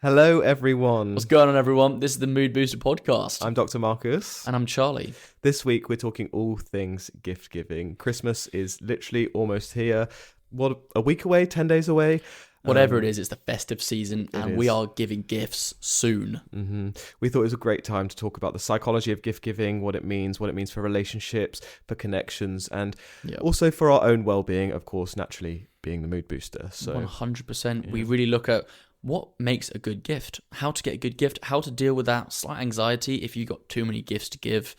Hello, everyone. What's going on, everyone? This is the Mood Booster podcast. I'm Dr. Marcus. And I'm Charlie. This week, we're talking all things gift giving. Christmas is literally almost here. What, a week away? 10 days away? Whatever it is, it's the festive season, and we are giving gifts soon. Mm-hmm. We thought it was a great time to talk about the psychology of gift giving, what it means for relationships, for connections, and also for our own well-being, of course, naturally being the mood booster. So 100%. We really look at what makes a good gift, how to get a good gift, how to deal with that slight anxiety if you got too many gifts to give,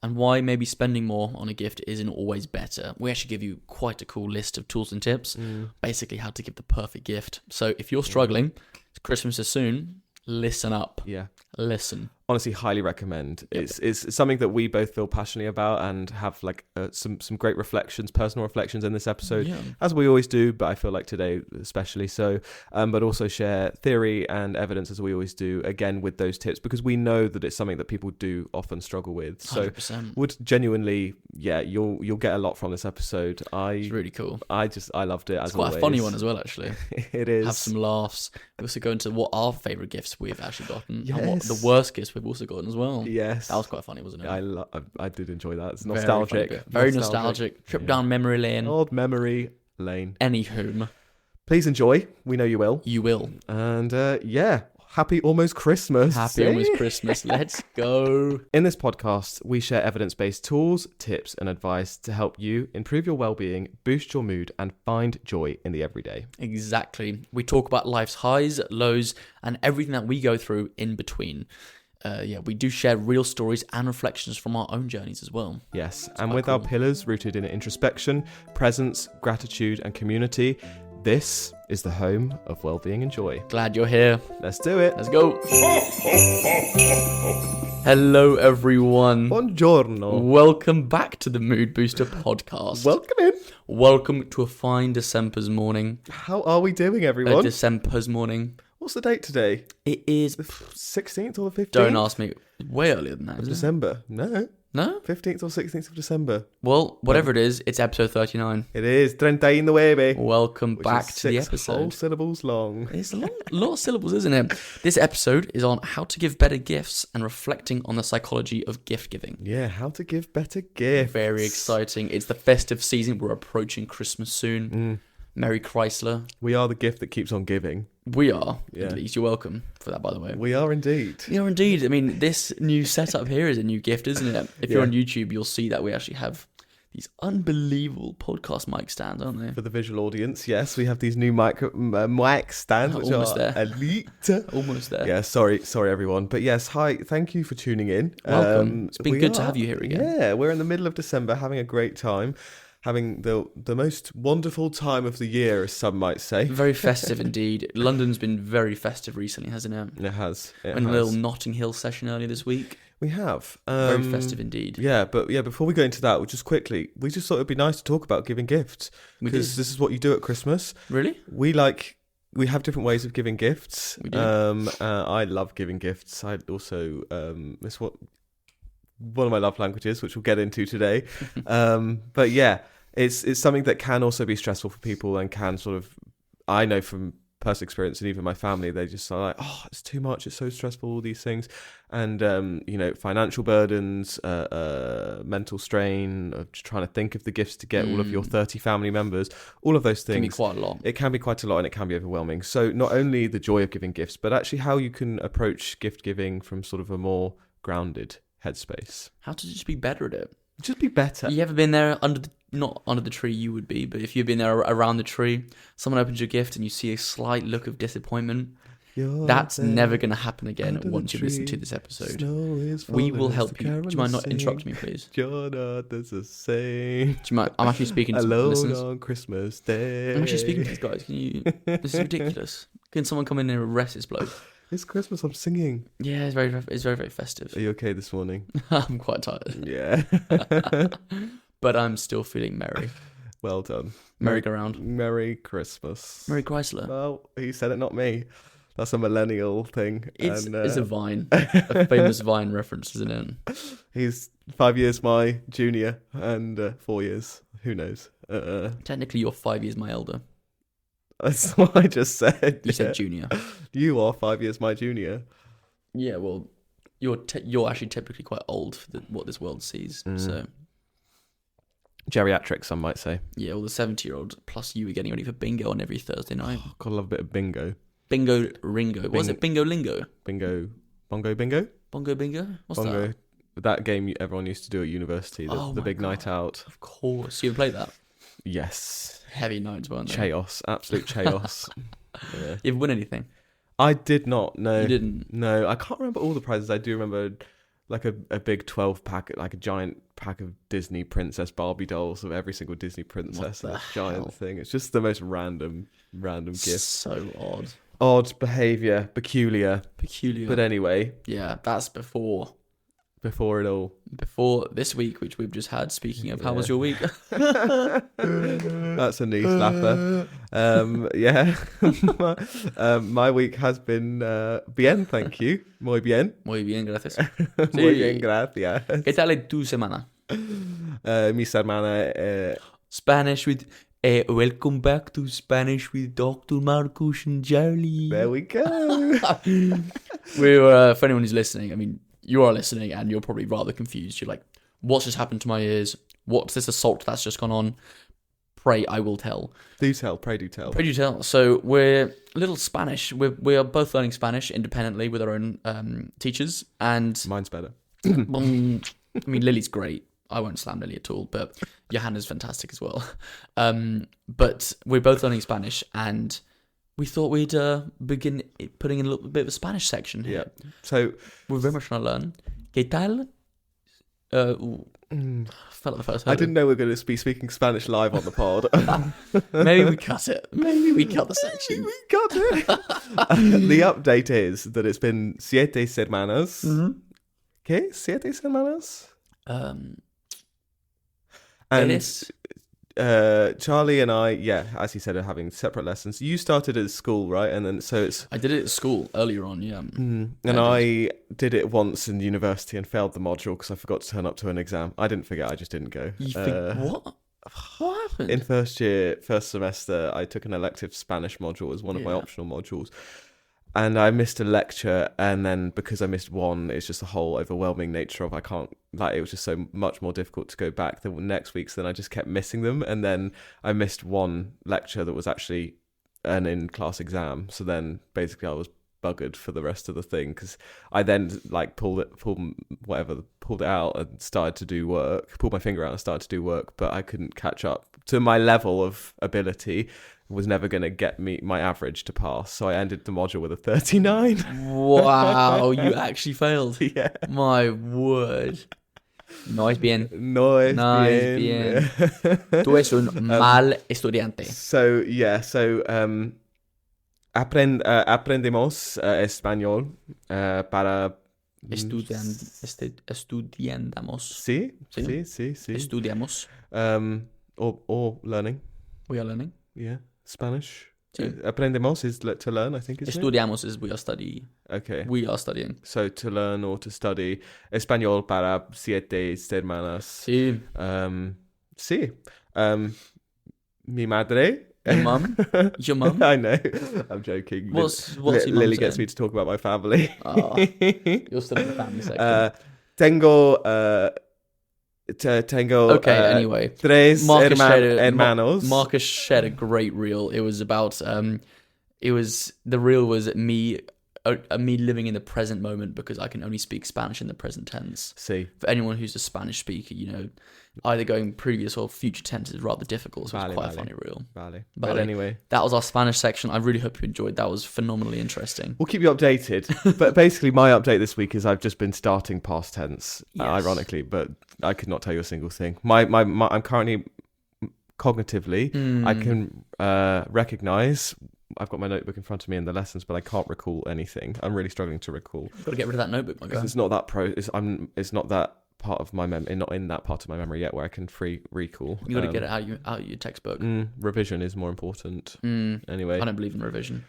and why maybe spending more on a gift isn't always better. We actually give you quite a cool list of tools and tips, basically how to give the perfect gift. So if you're struggling, Christmas is soon, listen up. Yeah. Listen. Honestly, highly recommend. Yep. It's something that we both feel passionately about and have like some great reflections, personal reflections in this episode, as we always do, but I feel like today especially so, but also share theory and evidence as we always do, again with those tips, because we know that it's something that people do often struggle with. So 100%. Would genuinely, you'll get a lot from this episode. It's really cool. I loved it. It's quite always a funny one as well, actually. It is. Have some laughs. We also go into what our favourite gifts we've actually gotten, yes, and what the worst gifts we've also gotten as well. Yes. That was quite funny, wasn't it? I did enjoy that. It's nostalgic. Very nostalgic. Trip down memory lane. Old memory lane. Anywho. Please enjoy. We know you will. You will. And happy almost Christmas. Happy almost Christmas. Let's go. In this podcast, we share evidence-based tools, tips, and advice to help you improve your well-being, boost your mood, and find joy in the everyday. Exactly. We talk about life's highs, lows, and everything that we go through in between. We do share real stories and reflections from our own journeys as well. Yes, and with our pillars rooted in introspection, presence, gratitude, and community, this is the home of well-being and joy. Glad you're here. Let's do it. Let's go. Hello, everyone. Buongiorno. Welcome back to the Mood Booster podcast. Welcome in. Welcome to a fine December's morning. How are we doing, everyone? December's morning. What's the date today? It is the 16th or the 15th? Don't ask me. Way earlier than that, of December. No? 15th or 16th of December. Well, whatever it is, it's episode 39. It is. 39, baby. Welcome back to the episode. 6 whole syllables long. It's a lot of syllables, isn't it? This episode is on how to give better gifts and reflecting on the psychology of gift giving. Yeah, how to give better gifts. Very exciting. It's the festive season. We're approaching Christmas soon. Merry Chrysler. We are the gift that keeps on giving. We are, at least. You're welcome for that, by the way. We are indeed. We are indeed. I mean, this new setup here is a new gift, isn't it? If you're on YouTube, you'll see that we actually have these unbelievable podcast mic stands, aren't they? For the visual audience, yes. We have these new mic stands, which Almost are there. elite. Almost there. Yeah, sorry everyone. But yes, hi, thank you for tuning in. Welcome. It's been good to have you here again. Yeah, we're in the middle of December, having a great time. Having the most wonderful time of the year, as some might say. Very festive indeed. London's been very festive recently, hasn't it? It has. A little Notting Hill session earlier this week. We have. Very festive indeed. Yeah, but before we go into that, we just thought it'd be nice to talk about giving gifts. Because this is what you do at Christmas. Really? We have different ways of giving gifts. We do. I love giving gifts. I also, it's one of my love languages, which we'll get into today. But yeah. It's something that can also be stressful for people and can sort of, I know from personal experience and even my family, they just are like, oh, it's too much, it's so stressful, all these things. And, financial burdens, mental strain of just trying to think of the gifts to get all of your 30 family members, all of those things. It can be quite a lot. It can be quite a lot and it can be overwhelming. So not only the joy of giving gifts, but actually how you can approach gift giving from sort of a more grounded headspace. How to just be better at it. Just be better. You ever been there not under the tree you would be, but if you've been there around the tree, someone opens your gift and you see a slight look of disappointment, that's never going to happen again once you listen to this episode. We will help you. Do you mind not interrupting me, please? You're not the same. Do you mind? I'm actually speaking to listeners. Alone on Christmas Day. I'm actually speaking to these guys. This is ridiculous. Can someone come in and arrest this bloke? It's Christmas, I'm singing. Yeah, it's very, very festive. Are you okay this morning? I'm quite tired. Yeah. But I'm still feeling merry. Well done. Merry-go-round. Merry Christmas. Merry Chrysler. Well, he said it, not me. That's a millennial thing. It's a Vine. A famous Vine reference, isn't it? He's 5 years my junior and 4 years. Who knows? Technically, you're 5 years my elder. That's what I just said. You said junior. You are 5 years my junior. Yeah, well, you're actually typically quite old for what this world sees. So Geriatric, some might say. yeah, well, the 70-year-old plus you were getting ready for bingo on every Thursday night. Oh, gotta love a bit of bingo. Bingo Ringo. What was it? Bingo Lingo? Bingo. Bongo bingo? Bongo Bingo? What's Bongo. that? That game everyone used to do at university, the big God. night out. Of course. You ever played that? Yes. Heavy nights, weren't they? Chaos. Absolute chaos. Yeah. You ever win anything? I did not, no. You didn't? No, I can't remember all the prizes. I do remember like a big 12-pack, like a giant pack of Disney princess Barbie dolls of every single Disney princess. What the giant hell? thing. It's just the most random gift. So odd. Odd behaviour, peculiar. Peculiar. But anyway, yeah, that's before it all. Before this week, which we've just had. Speaking of, how was your week? That's a knee slapper. My week has been bien, thank you. Muy bien. Muy bien, gracias. Muy bien, gracias. ¿Qué tal tu semana? Mi semana. Spanish with... welcome back to Spanish with Dr. Marcus and Charlie. There we go. We're, for anyone who's listening, I mean, you are listening and you're probably rather confused. You're like, what's just happened to my ears? What's this assault that's just gone on? Pray, I will tell. Do tell, pray do tell. Pray do tell. So we're a little Spanish. We are both learning Spanish independently with our own teachers. And Mine's better. I mean, Lily's great. I won't slam Lily at all, but Johanna's fantastic as well. But we're both learning Spanish, and we thought we'd begin putting in a little bit of a Spanish section here. Yeah. So we're very much trying to learn. ¿Qué tal? Felt like the first. I didn't know we were going to be speaking Spanish live on the pod. Maybe we cut it. Maybe we cut the section. Maybe we cut it. The update is that it's been siete semanas. Mm-hmm. Okay, siete semanas. It is. Charlie and I, as you said, are having separate lessons. You started at school, right? And then I did it at school earlier on, yeah. And I did it once in university and failed the module because I forgot to turn up to an exam. I didn't forget, I just didn't go. What? What happened? In first semester, I took an elective Spanish module as one of my optional modules. And I missed a lecture, and then because I missed one, it's just the whole overwhelming nature of it was just so much more difficult to go back the next week, so then I just kept missing them, and then I missed one lecture that was actually an in-class exam, so then basically I was buggered for the rest of the thing, because I then pulled it out and started to do work, pulled my finger out and started to do work, but I couldn't catch up to my level of ability. Was never going to get me my average to pass, so I ended the module with a 39. Wow, you actually failed. Yeah. My word. No es bien. No es bien. Tú es un mal estudiante. Aprendemos español para... Estudiamos. Sí. Estudiamos. Or learning. We are learning. Yeah. Spanish. Sí. Aprendemos is to learn, I think, isn't Estudiamos is we are studying. Okay. We are studying. So to learn or to study. Español para siete semanas. Sí. Sí. Mi madre. Your mum? Your mum? I know. I'm joking. What's your mum Lily saying? gets me to talk about my family. Oh, you're still in the family section. Tengo anyway. Tres hermanos. Marcus shared a great reel. It was about the reel was me living in the present moment because I can only speak Spanish in the present tense. See. For anyone who's a Spanish speaker, either going previous or future tense is rather difficult, so it's quite a funny reel. Vale. But anyway. That was our Spanish section. I really hope you enjoyed. That was phenomenally interesting. We'll keep you updated. But basically my update this week is I've just been starting past tense, ironically, but I could not tell you a single thing. I'm currently cognitively, I can recognize... I've got my notebook in front of me in the lessons, but I can't recall anything. I'm really struggling to recall. You've got to get rid of that notebook, my guy. It's not that it's not that part of my memory, not in that part of my memory yet where I can recall. You got to get it out of your textbook. Revision is more important. Anyway, I don't believe in revision.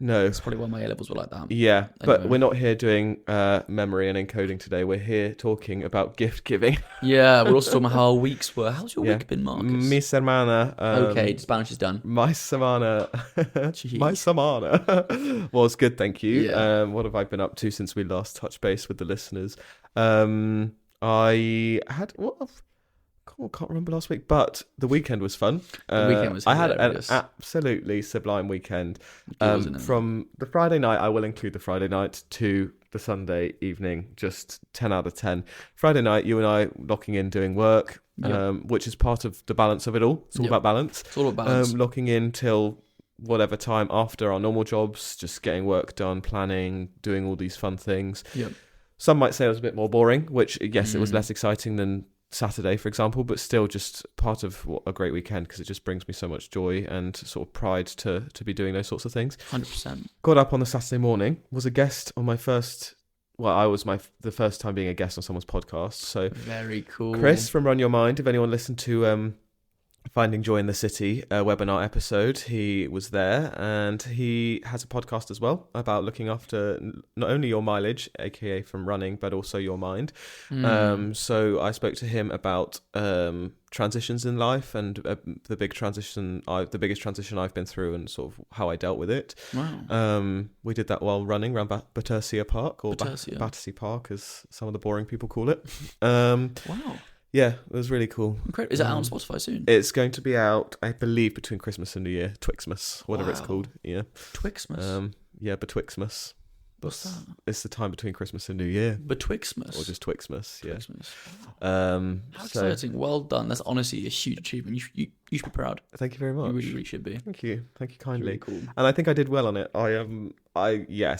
No. That's probably why my A-levels were like that. Yeah, but Anyway. we're not here doing memory and encoding today. We're here talking about gift giving. Yeah, we're also talking about how our weeks were. How's your Yeah. week been, Marcus? Mi semana. Okay, Spanish is done. My semana. Jeez. My semana was good, thank you. Yeah. What have I been up to since we last touched base with the listeners? I had can't remember last week, but the weekend was fun. The weekend was I had an hilarious. absolutely sublime weekend. Wasn't it? From the Friday night, I will include the Friday night, to the Sunday evening, just 10 out of 10. Friday night, you and I locking in doing work, Yep. which is part of the balance of it all. It's all Yep. about balance. It's all about balance. Locking in till whatever time after our normal jobs, just getting work done, planning, doing all these fun things. Yep. Some might say it was a bit more boring, which, yes, it was Mm. less exciting than Saturday, for example, but still just part of a great weekend, because it just brings me so much joy and sort of pride to be doing those sorts of things. 100%. Got up on the Saturday morning, was a guest on my first, well, I was the first time being a guest on someone's podcast. So Very cool. Chris from Run Your Mind, if anyone listened to Finding Joy in the City webinar episode, he was there, and he has a podcast as well about looking after not only your mileage, aka from running, but also your mind. So I spoke to him about transitions in life, and the biggest transition I've been through, and sort of how I dealt with it. Wow. We did that while running around Battersea Park, or Battersea. Battersea Park, as some of the boring people call it. Wow. Yeah, it was really cool. Incredible. Is that out on Spotify soon? It's going to be out, I believe, between Christmas and New Year. Twixmas, whatever it's Wow. called. Yeah. Twixmas. Yeah, Betwixmas. What's that? It's the time between Christmas and New Year. Betwixmas. Or just Twixmas, yeah. Twixmas. How So, exciting. Well done. That's honestly a huge achievement. You should be proud. thank you very much. You really, really should be. Thank you kindly. Really cool. And I think I did well on it.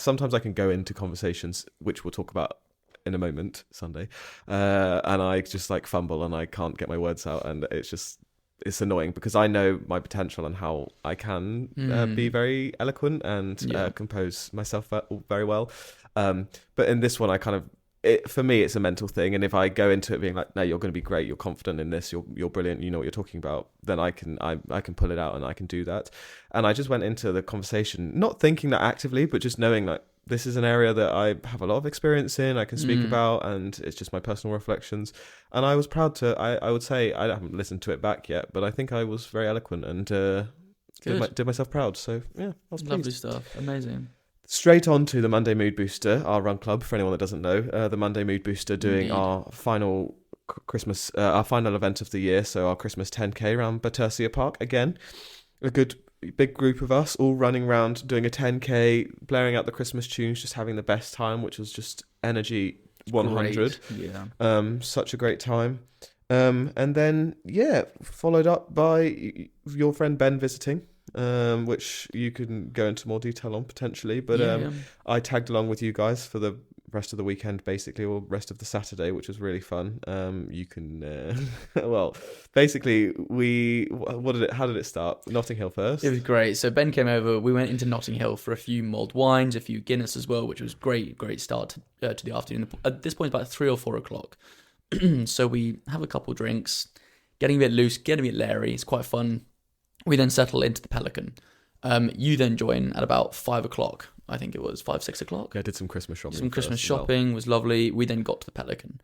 Sometimes I can go into conversations, which we'll talk about in a moment, Sunday, and I just like fumble and I can't get my words out, and it's annoying, because I know my potential and how I can be very eloquent and compose myself very well. But in this one, for me, it's a mental thing, and if I go into it being like, no, you're going to be great, you're confident in this, you're brilliant, you know what you're talking about, then I can pull it out and I can do that. And I just went into the conversation not thinking that actively, but just knowing like, this is an area that I have a lot of experience in, I can speak about, and it's just my personal reflections. And I was proud to, I would say, I haven't listened to it back yet, but I think I was very eloquent and did myself proud. So yeah, I was pleased. Lovely stuff. Amazing. Straight on to the Monday Mood Booster, our run club, for anyone that doesn't know. The Monday Mood Booster doing Indeed. our final Christmas, our final event of the year, so our Christmas 10K around Battersea Park. Again, a good big group of us all running around doing a 10K, blaring out the Christmas tunes, just having the best time, which was just energy 100. Great. Yeah. Such a great time. And then, followed up by your friend Ben visiting, which you can go into more detail on potentially. But I tagged along with you guys for the rest of the weekend, basically, or rest of the Saturday, which was really fun. You can, basically, how did it start? Notting Hill first. It was great. So Ben came over. We went into Notting Hill for a few mulled wines, a few Guinness as well, which was great start to the afternoon. At this point, it's about 3 or 4 o'clock. So we have a couple drinks, getting a bit loose, getting a bit leery. It's quite fun. We then settle into the Pelican. You then join at about 5 o'clock. I think it was 5, 6 o'clock. Yeah, I did some Christmas shopping. Some Christmas shopping was lovely. We then got to the Pelican.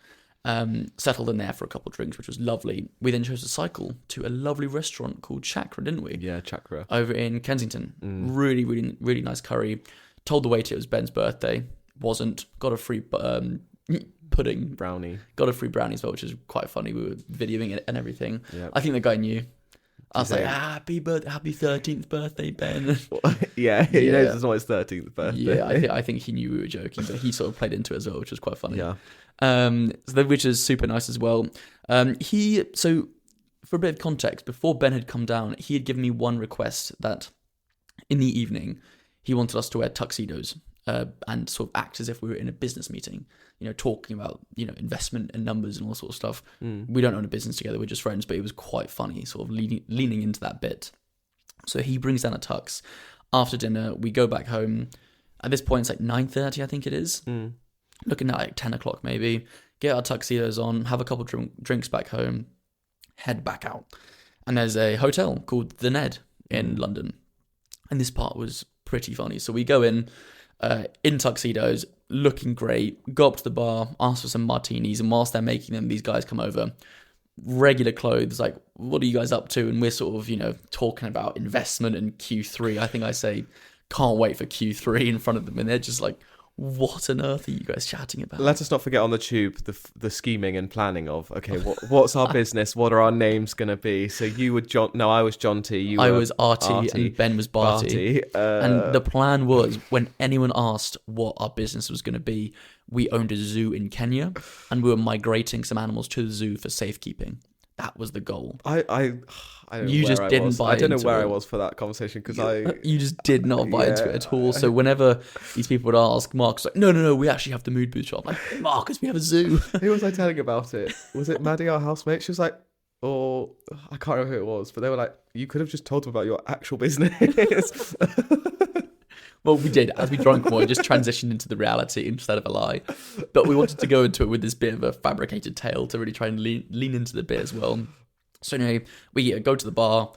Settled in there for a couple of drinks, which was lovely. We then chose to cycle to a lovely restaurant called Chakra, didn't we? Yeah, Chakra. Over in Kensington. Really, really, really nice curry. Told the waiter it was Ben's birthday. Wasn't. Got a free pudding. Brownie. Got a free brownie as well, which is quite funny. We were videoing it and everything. Yeah. I think the guy knew. I was like, say? happy 13th birthday, Ben. Yeah, he knows it's not his 13th birthday. Yeah, I think he knew we were joking, but he sort of played into it as well, which was quite funny. Yeah. Which is super nice as well. So for a bit of context, before Ben had come down, he had given me one request that in the evening he wanted us to wear tuxedos and sort of act as if we were in a business meeting, talking about, investment and numbers and all sorts of stuff. We don't own a business together, we're just friends, but it was quite funny, sort of leaning into that bit. So he brings down a tux. After dinner, we go back home. At this point, it's like 9:30, I think it is. Looking at like 10 o'clock maybe. Get our tuxedos on, have a couple drinks back home, head back out. And there's a hotel called The Ned in London. And this part was pretty funny. So we go in tuxedos, looking great, go up to the bar, ask for some martinis, and whilst they're making them, these guys come over, regular clothes, like, what are you guys up to? And we're sort of, talking about investment in Q3. I think I say, can't wait for Q3 in front of them, and they're just like, what on earth are you guys chatting about? Let us not forget on the tube the scheming and planning of, okay, what's our business? What are our names going to be? So you were John. No, I was John T. I was RT, and Ben was Barty. And the plan was, when anyone asked what our business was going to be, we owned a zoo in Kenya, and we were migrating some animals to the zoo for safekeeping. That was the goal. I don't you know just where didn't I was. buy I don't know into where it. I was for that conversation because you just did not buy into it at all. So whenever these people would ask, Mark's like, no, we actually have the mood booster. I'm like, Marcus, we have a zoo. Who was I telling about it? Was it Maddie, our housemate? She was like, or I can't remember who it was, but they were like, you could have just told them about your actual business. Well, we did. As we drank more, it just transitioned into the reality instead of a lie. But we wanted to go into it with this bit of a fabricated tale to really try and lean into the bit as well. So anyway, we go to the bar.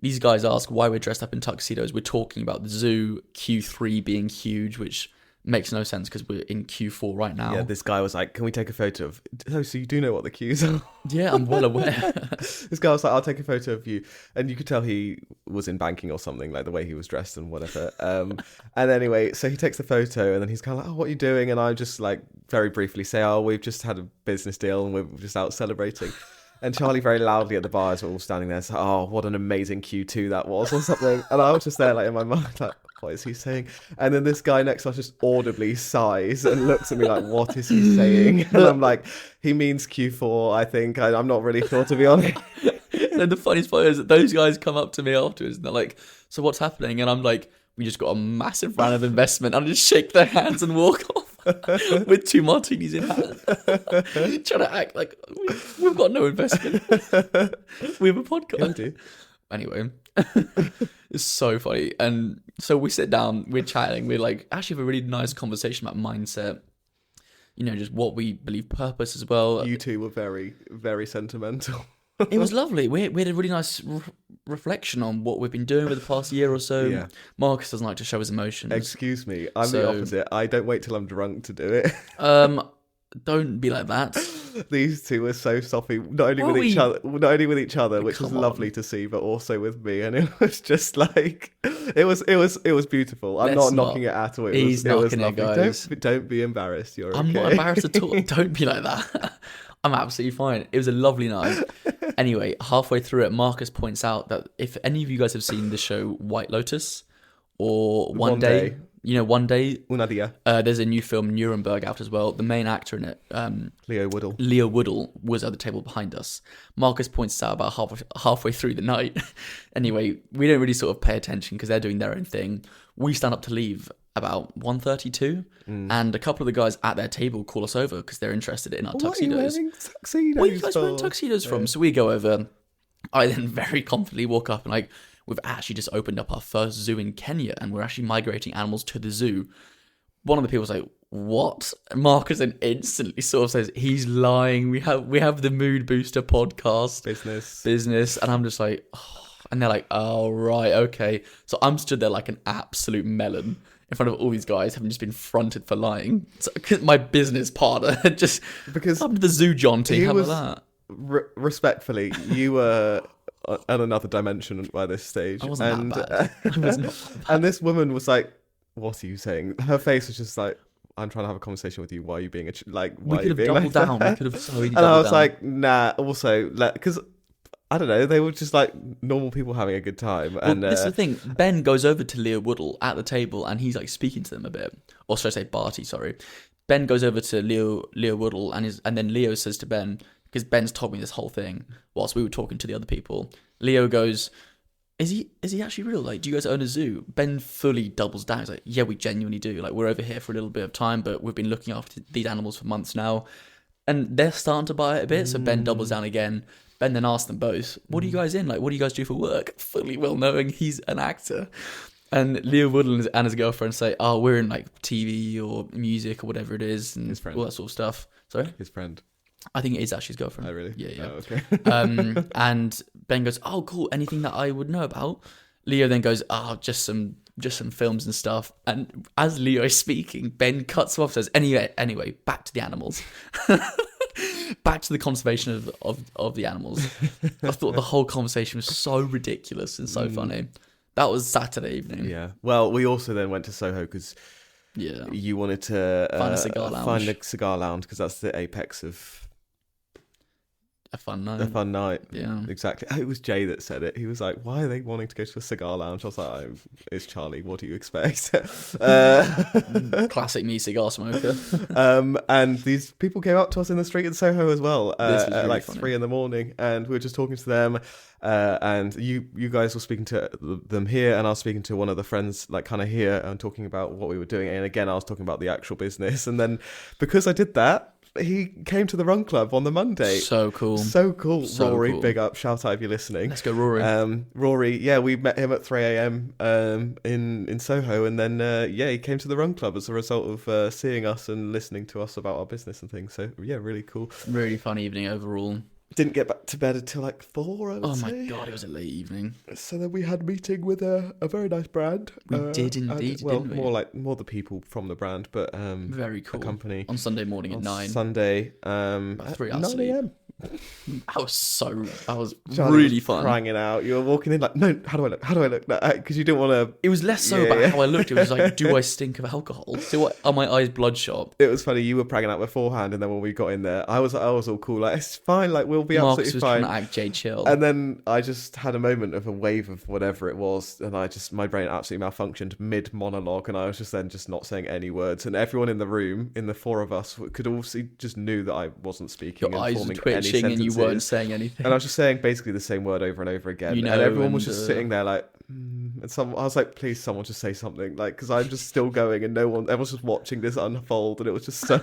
These guys ask why we're dressed up in tuxedos. We're talking about the zoo, Q3 being huge, which makes no sense because we're in Q4 right now. Yeah, this guy was like, can we take a photo of... Oh, so you do know what the Qs are? Yeah, I'm well aware. This guy was like, I'll take a photo of you. And you could tell he was in banking or something, like the way he was dressed and whatever. And anyway, so he takes the photo and then he's kind of like, oh, what are you doing? And I just like very briefly say, oh, we've just had a business deal and we're just out celebrating. And Charlie very loudly at the bar as we're all standing there said, oh, what an amazing Q2 that was or something. And I was just there like in my mind like, what is he saying? And then this guy next to us just audibly sighs and looks at me like, what is he saying? And I'm like, he means Q4, I think. I'm not really sure, to be honest. And the funniest part is that those guys come up to me afterwards and they're like, so what's happening? And I'm like, we just got a massive round of investment. And I just shake their hands and walk off with 2 martinis in hand. Trying to act like we've got no investment. We have a podcast. Yeah, we do. Anyway, it's so funny. And so we sit down, we're chatting, we're like, actually have a really nice conversation about mindset, just what we believe purpose as well. You two were very, very sentimental. It was lovely. We had a really nice reflection on what we've been doing over the past year or so. Yeah. Marcus doesn't like to show his emotions. Excuse me, I'm the opposite. I don't wait till I'm drunk to do it. Don't be like that. These two were so soppy, not only with each other, which was lovely to see, but also with me, and it was just like it was beautiful. I'm not knocking it at all. It was lovely. Guys. Don't be embarrassed. I'm not embarrassed at all. Don't be like that. I'm absolutely fine. It was a lovely night. Anyway, halfway through it, Marcus points out that if any of you guys have seen the show White Lotus or One Day. One Day. Una Dia. There's a new film, Nuremberg, out as well. The main actor in it, Leo Woodall, was at the table behind us. Marcus points out about halfway through the night. Anyway, we don't really sort of pay attention because they're doing their own thing. We stand up to leave about 1:32, and a couple of the guys at their table call us over because they're interested in our tuxedos. What are you wearing tuxedos? Where are you guys wearing tuxedos from? So we go over. I then very confidently walk up and we've actually just opened up our first zoo in Kenya and we're actually migrating animals to the zoo. One of the people's like, what? And Marcus then instantly sort of says, he's lying. We have the Mood Booster podcast. Business. And I'm just like, oh. And they're like, oh, right, okay. So I'm stood there like an absolute melon in front of all these guys, having just been fronted for lying. So, my business partner just because up to the zoo jaunting. How about that? Respectfully, you were at another dimension by this stage. I wasn't that bad. I was not that bad. And this woman was like, what are you saying? Her face was just like, I'm trying to have a conversation with you. Why are you being we could have doubled down. We could have so easily doubled down. And I was like, nah, also, because I don't know, they were just like normal people having a good time. Well, this is the thing. Ben goes over to Leo Woodall at the table and he's like speaking to them a bit. Or should I say Barty, sorry. Ben goes over to Leo Woodall and then Leo says to Ben, because Ben's told me this whole thing whilst we were talking to the other people. Leo goes, is he actually real? Like, do you guys own a zoo? Ben fully doubles down. He's like, yeah, we genuinely do. Like, we're over here for a little bit of time, but we've been looking after these animals for months now. And they're starting to buy it a bit, so Ben doubles down again. Ben then asks them both, what are you guys in? Like, what do you guys do for work? Fully well knowing he's an actor. And Leo Woodland and his girlfriend say, oh, we're in like TV or music or whatever it is. And his friend. All that sort of stuff. Sorry? His friend. I think it is actually his girlfriend. Oh, really? Yeah. Oh, okay. And Ben goes, oh, cool. Anything that I would know about? Leo then goes, just some just some films and stuff. And as Leo is speaking, Ben cuts him off and says, anyway, back to the animals. Back to the conservation of the animals. I thought the whole conversation was so ridiculous and so funny. That was Saturday evening. Yeah. Well, we also then went to Soho because you wanted to find a cigar lounge. Find a cigar lounge because that's the apex of a fun night. A fun night. Yeah. Exactly. It was Jay that said it. He was like, why are they wanting to go to a cigar lounge? I was like, oh, it's Charlie. What do you expect? Classic me cigar smoker. And these people came up to us in the street in Soho as well at really like funny. 3 a.m. and we were just talking to them. And you guys were speaking to them here, and I was speaking to one of the friends like kind of here and talking about what we were doing. And again, I was talking about the actual business. And then because I did that, he came to the Run Club on the Monday. So cool. So cool. So Rory, cool. big up. Shout out if you're listening. Let's go, Rory. Rory, yeah, we met him at 3 a.m. In Soho, and then he came to the Run Club as a result of seeing us and listening to us about our business and things. So yeah, really cool. Really fun evening overall. Didn't get back to bed until like 4, I would Oh say. my god, it was a late evening. So then we had a meeting with a very nice brand. We did indeed, didn't we? More the people from the brand, but Very cool. a company. On Sunday morning at 9. Sunday, About 3 hours 9 sleep. a.m. That was Charlie really was fun. crying it out. You were walking in like, no, how do I look? Because you didn't want to. It was less so about how I looked. It was like, do I stink of alcohol? Are my eyes bloodshot? It was funny. You were pragging out beforehand, and then when we got in there, I was all cool. Like, it's fine. Like, we'll be Marcus absolutely was fine. trying to act Jay chill. And then I just had a moment of a wave of whatever it was, and my brain absolutely malfunctioned mid monologue, and I was just not saying any words. And everyone in the room, in the 4 of us, could all see, just knew that I wasn't speaking. Your and eyes were forming twitching, any and you sentences. weren't saying anything. And I was just saying basically the same word over and over again. You know, and everyone was and, just sitting there like, and I was like, please, someone just say something, like, because I'm just still going, and everyone's just watching this unfold, and it was just so,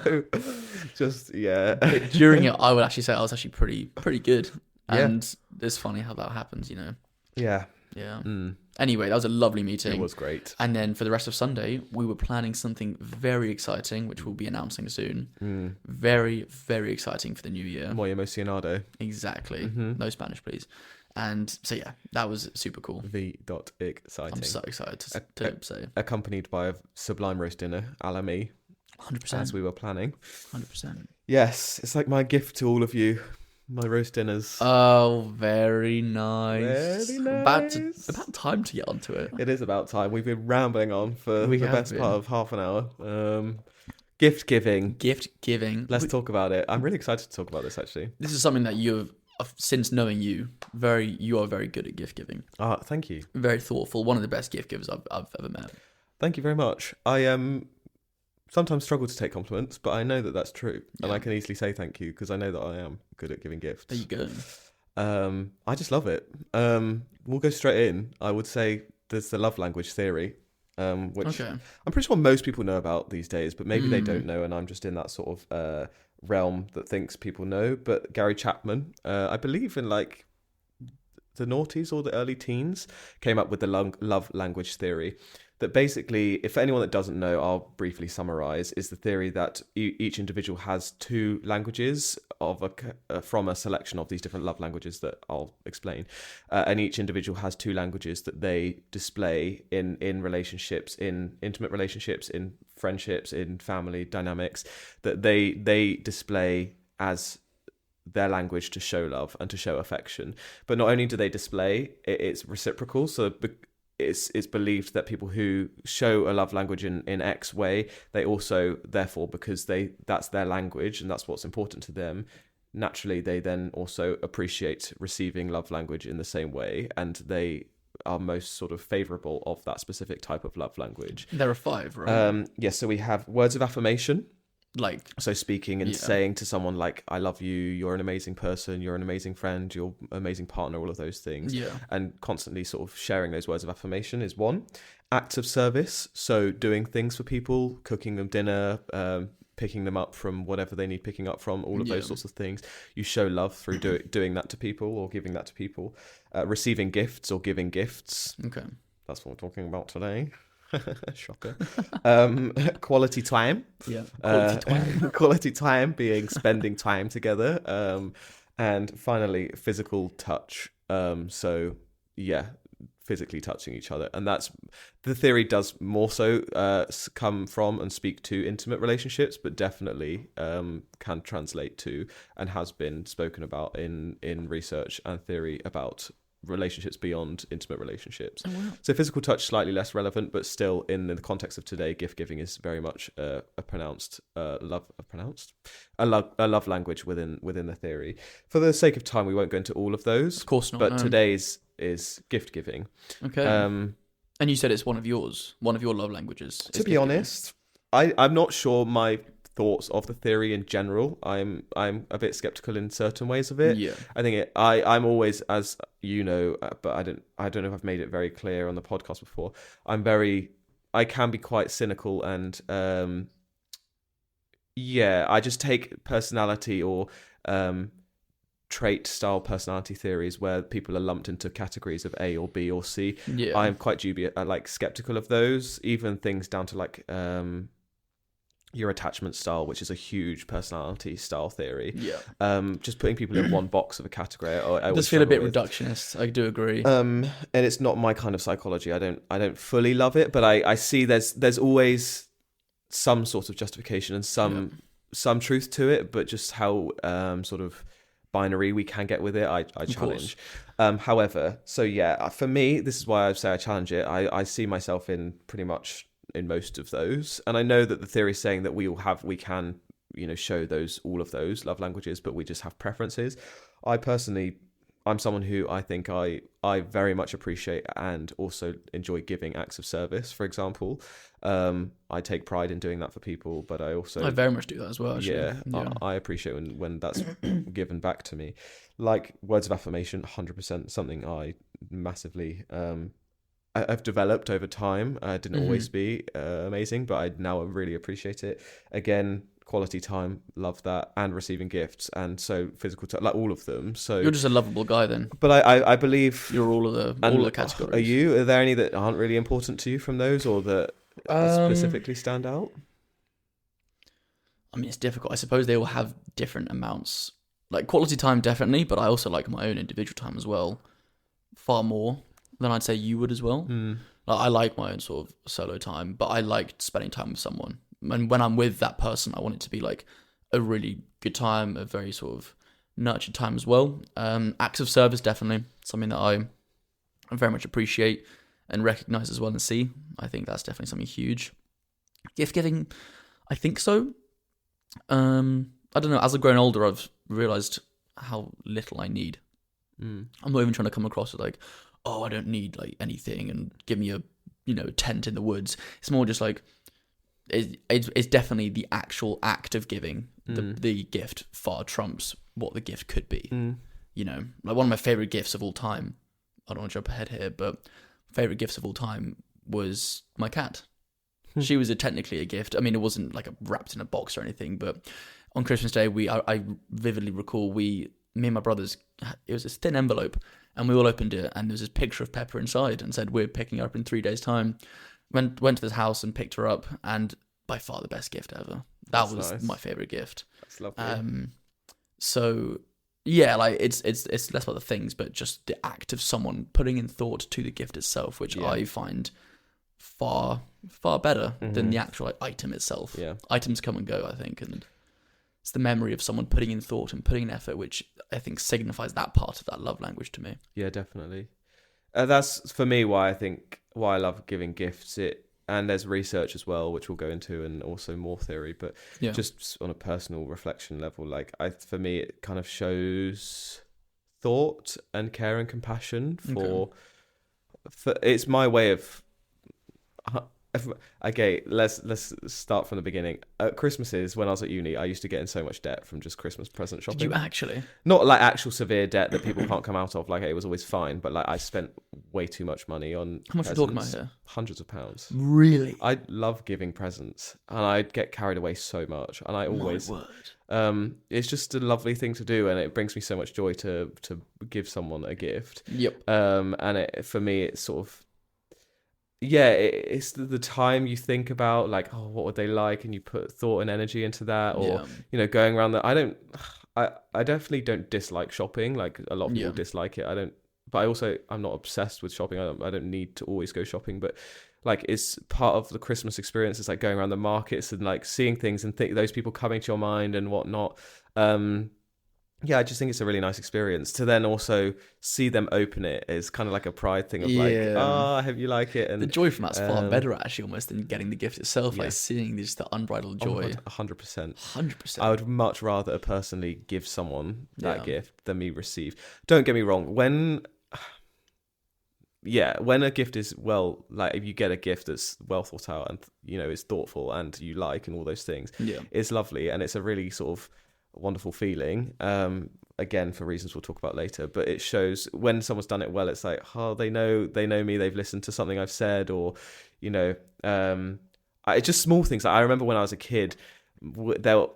During it, I would actually say I was actually pretty good. Yeah. And it's funny how that happens, you know. Yeah. Yeah. Anyway, that was a lovely meeting. It was great. And then for the rest of Sunday, we were planning something very exciting, which we'll be announcing soon. Very, very exciting for the new year. Muy emocionado. Exactly. No Spanish, please. And so, yeah, that was super cool. Exciting. I'm so excited to say. Accompanied by a sublime roast dinner, a la me, 100%. as we were planning. 100%. Yes, it's like my gift to all of you, my roast dinners. Oh, very nice. Very nice. About time to get onto it. It is about time. We've been rambling on for We the have best been. part of half an hour. Gift giving. Gift giving. Let's talk about it. I'm really excited to talk about this, actually. This is something that since knowing you, you are very good at gift giving. Thank you. Very thoughtful. One of the best gift givers I've ever met. Thank you very much. I sometimes struggle to take compliments, but I know that that's true. And Yeah. I can easily say thank you because I know that I am good at giving gifts. There you go. I just love it. We'll go straight in. I would say there's the love language theory, which Okay. I'm pretty sure most people know about these days, but maybe they don't know, and I'm just in that sort of realm that thinks people know. But Gary Chapman, I believe in like the noughties or the early teens, came up with the love language theory. That basically, if anyone that doesn't know, I'll briefly summarize, is the theory that each individual has 2 languages from a selection of these different love languages that I'll explain. And each individual has 2 languages that they display in relationships, in intimate relationships, in friendships, in family dynamics, that they display as their language to show love and to show affection. But not only do they display, it's reciprocal. So it's believed that people who show a love language in X way, they also, therefore, because that's their language and that's what's important to them, naturally they then also appreciate receiving love language in the same way, and they are most sort of favorable of that specific type of love language. There are 5, right? Yes, so we have words of affirmation. Like, So speaking and saying to someone like, I love you, you're an amazing person, you're an amazing friend, you're an amazing partner, all of those things. yeah. And constantly sort of sharing those words of affirmation is one. Acts of service, so doing things for people, cooking them dinner, picking them up from whatever they need picking up from, all of those sorts of things. You show love through doing that to people or giving that to people. Receiving gifts or giving gifts. Okay. That's what we're talking about today. Shocker. Quality time. Yeah. Quality time being spending time together. And finally, physical touch. So yeah, physically touching each other. And that's the theory does more so come from and speak to intimate relationships, but definitely can translate to and has been spoken about in research and theory about relationships beyond intimate relationships. Oh, wow. So physical touch slightly less relevant, but still in the context of today, gift giving is very much a love language within the theory. For the sake of time, we won't go into all of those. Of course not. But no. today's is gift giving. Okay. And you said it's one of your love languages. To be honest, I'm not sure my thoughts of the theory in general. I'm a bit skeptical in certain ways of it. Yeah. I think I'm always, as you know, but I don't know if I've made it very clear on the podcast before. I can be quite cynical and I just take personality or trait style personality theories where people are lumped into categories of A or B or C. Yeah. I'm quite dubious, skeptical of those, even things down to your attachment style, which is a huge personality style theory. Yeah. Just putting people in one box of a category. It does feel a bit reductionist. I do agree. And it's not my kind of psychology. I don't fully love it, but I see there's always some sort of justification and some truth to it, but just how sort of binary we can get with it, I challenge. However, for me, this is why I say I challenge it. I see myself in pretty much in most of those, and I know that the theory is saying that we can show all of those love languages, but we just have preferences. I'm someone who I think I very much appreciate and also enjoy giving acts of service. For example, I take pride in doing that for people, but I very much do that as well. Actually. Yeah. I appreciate when that's given back to me, like words of affirmation. 100% something I massively I've developed over time. Didn't always be amazing, but I now really appreciate it. Again, quality time, love that, and receiving gifts, and so physical touch, like all of them. So you're just a lovable guy then. But I believe you're all of the categories. Are you? Are there any that aren't really important to you from those, or that specifically stand out? I mean, it's difficult. I suppose they all have different amounts. Like quality time, definitely, but I also like my own individual time as well, far more than I'd say you would as well. Like, I like my own sort of solo time, but I like spending time with someone. And when I'm with that person, I want it to be like a really good time, a very sort of nurtured time as well. Acts of service, definitely something that I very much appreciate and recognize as well and see. I think that's definitely something huge. Gift giving, I think so. I don't know. As I've grown older, I've realized how little I need. I'm not even trying to come across as like, oh, I don't need like anything and give me a tent in the woods. It's more just like it's definitely the actual act of giving the gift far trumps what the gift could be. Like one of my favorite gifts of all time, I don't want to jump ahead here, but favorite gifts of all time was my cat. She was technically a gift. I mean, it wasn't like wrapped in a box or anything, but on Christmas Day, I vividly recall me and my brothers, it was this thin envelope, and we all opened it, and there was this picture of Pepper inside, and said, we're picking her up in 3 days' time. Went to this house and picked her up, and by far the best gift ever. That was nice. My favorite gift. That's lovely. So yeah, like it's less about the things, but just the act of someone putting in thought to the gift itself, which I find far better than the actual item itself. Yeah, items come and go, I think, and it's the memory of someone putting in thought and putting in effort, which I think signifies that part of that love language to me. Yeah, definitely. That's for me why I love giving gifts. And there's research as well, which we'll go into, and also more theory. But just on a personal reflection level, for me, it kind of shows thought and care and compassion for it's my way of. Okay, let's start from the beginning. At Christmases, when I was at uni, I used to get in so much debt from just Christmas present shopping. Did you actually? Not like actual severe debt that people can't come out of. Like, it was always fine, but like I spent way too much money on. How much are we talking about here? Hundreds of pounds. Really? I love giving presents, and I'd get carried away so much, and I always. My word. It's just a lovely thing to do, and it brings me so much joy to give someone a gift. Yep. And for me, it's sort of. Yeah, it's the time you think about, like, oh, what would they like, and you put thought and energy into that, or going around that. I definitely don't dislike shopping. Like, a lot of people dislike it. I don't, but I'm not obsessed with shopping. I don't need to always go shopping, but like it's part of the Christmas experience. It's like going around the markets and like seeing things and those people coming to your mind and whatnot. Yeah, I just think it's a really nice experience to then also see them open it. Is kind of like a pride thing of like, I hope you like it. And the joy from that's far better actually almost than getting the gift itself. Yeah. Like seeing just the unbridled joy. 100%. 100%. I would much rather personally give someone that gift than me receive. Don't get me wrong. When a gift is like if you get a gift that's well thought out and it's thoughtful and you like and all those things, it's lovely and it's a really sort of wonderful feeling. Again, for reasons we'll talk about later, but it shows when someone's done it well. It's like, oh, they know me. They've listened to something I've said, or it's just small things. I remember when I was a kid, there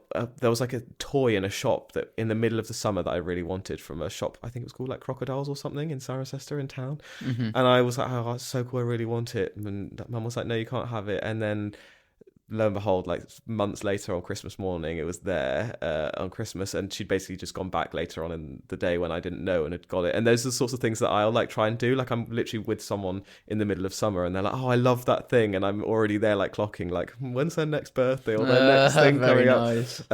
was like a toy in a shop that in the middle of the summer that I really wanted from a shop. I think it was called like Crocodiles or something in Cirencester in town. Mm-hmm. And I was like, oh, that's so cool. I really want it. And Mum was like, no, you can't have it. And then lo and behold, like months later on Christmas morning, it was there on Christmas, and she'd basically just gone back later on in the day when I didn't know and had got it. And those are the sorts of things that I'll like try and do. Like I'm literally with someone in the middle of summer and they're like, oh, I love that thing, and I'm already there like clocking like, when's their next birthday or their next thing coming nice. Up.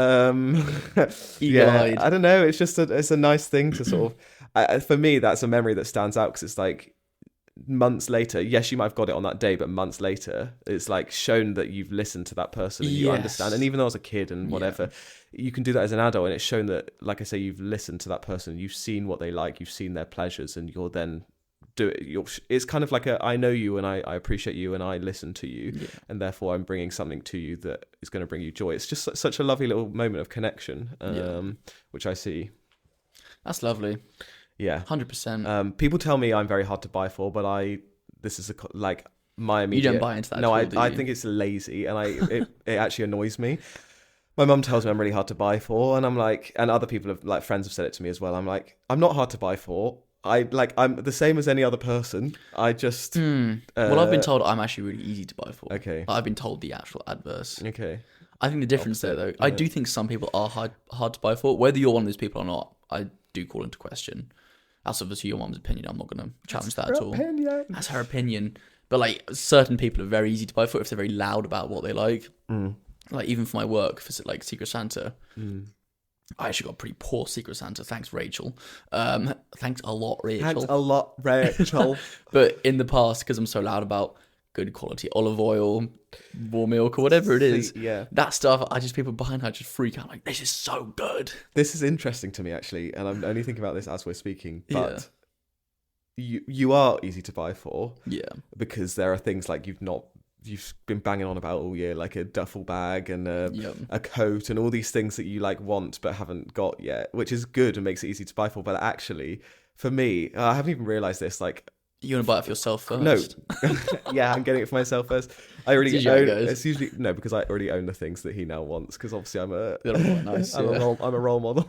I don't know, it's just it's a nice thing to sort of for me that's a memory that stands out because it's like months later, yes, you might have got it on that day, but months later, it's like shown that you've listened to that person and you understand. And even though I was a kid and whatever, you can do that as an adult, and it's shown that, like I say, you've listened to that person, you've seen what they like, you've seen their pleasures, and you're then it's kind of like I know you and I appreciate you and I listen to you, and therefore I'm bringing something to you that is going to bring you joy. It's just such a lovely little moment of connection, which I see. That's lovely. Yeah, 100%. People tell me I'm very hard to buy for, but this is like my immediate. You don't buy into that. No, I think it's lazy, and it actually annoys me. My mum tells me I'm really hard to buy for, and I'm like, and other people have like friends have said it to me as well. I'm like, I'm not hard to buy for. I'm the same as any other person. I just. Well, I've been told I'm actually really easy to buy for. Okay. I've been told the actual adverse. Okay. I think the difference there, though, I do think some people are hard to buy for. Whether you're one of those people or not, I do call into question. That's obviously your mum's opinion. I'm not going to challenge that at all. That's her opinion. But like certain people are very easy to buy for if they're very loud about what they like. Like even for my work, for like Secret Santa, I actually got a pretty poor Secret Santa. Thanks, Rachel. Thanks a lot, Rachel. Thanks a lot, Rachel. But in the past, because I'm so loud about good quality olive oil, raw milk, or whatever it is, that stuff, people behind her just freak out like, this is so good. This is interesting to me actually, and I'm only thinking about this as we're speaking, but you are easy to buy for, because there are things like you've been banging on about all year, like a duffel bag and a coat and all these things that you like want but haven't got yet, which is good and makes it easy to buy for. But actually, for me, I haven't even realised this, like, you want to buy it for yourself first? No. Yeah, I'm getting it for myself first. I already own it. It's usually no, because I already own the things that he now wants. Because obviously I'm a role model.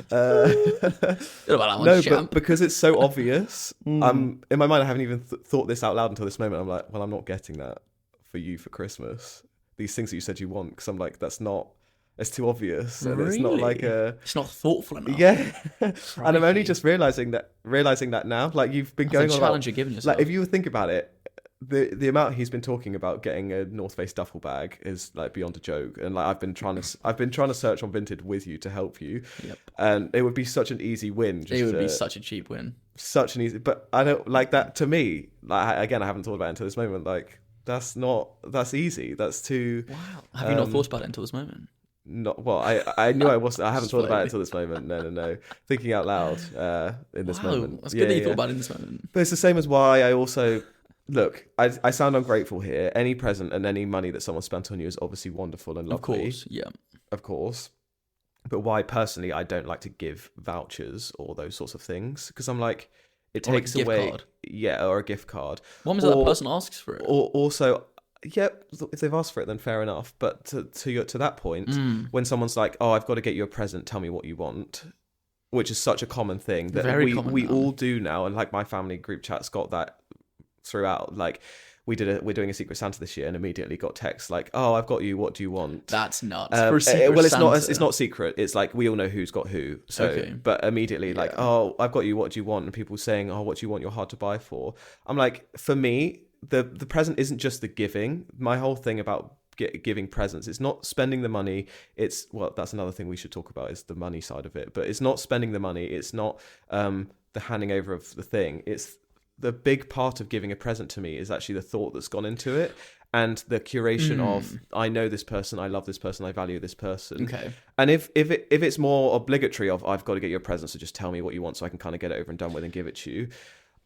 But because it's so obvious, in my mind I haven't even thought this out loud until this moment. I'm like, well, I'm not getting that for you for Christmas. These things that you said you want, because I'm like, that's not. It's too obvious, and it's not like it's not thoughtful enough. Yeah, and I'm only just realizing that now. Like you've been going on a challenge you're giving yourself. Like if you think about it, the amount he's been talking about getting a North Face duffel bag is like beyond a joke. And like I've been trying to search on Vinted with you to help you. Yep. And it would be such an easy win. It would be such a cheap win. Such an easy, but I don't like that. To me, like again, I haven't thought about it until this moment. Like that's easy. That's too. Wow. Have you not thought about it until this moment? Not well. I knew I wasn't. I haven't thought about it until this moment. No. Thinking out loud in this moment. That's good that you thought about it in this moment. But it's the same as why I also look. I sound ungrateful here. Any present and any money that someone spent on you is obviously wonderful and lovely. Of course, yeah. Of course. But why personally I don't like to give vouchers or those sorts of things, because I'm like it takes away. Card. Yeah, or a gift card. What was that person asks for it? Or also. Yeah, if they've asked for it, then fair enough. But to that point, when someone's like, "Oh, I've got to get you a present. Tell me what you want," which is such a common thing that we all do now, and like my family group chat's got that throughout. Like we're doing a Secret Santa this year, and immediately got texts like, "Oh, I've got you. What do you want?" That's nuts. For a Secret well, Santa. it's not secret. It's like we all know who's got who. So, Okay. but immediately like, Yeah. "Oh, I've got you. What do you want?" And people saying, "Oh, what do you want? You're hard to buy for." I'm like, for me, the present isn't just the giving. My whole thing about giving presents, it's not spending the money. It's, well, that's another thing we should talk about, is the money side of it. But it's not spending the money. It's not the handing over of the thing. It's the big part of giving a present to me is actually the thought that's gone into it, and the curation of, I know this person, I love this person, I value this person. Okay. And if it's more obligatory of, I've got to get you a present, so just tell me what you want so I can kind of get it over and done with and give it to you.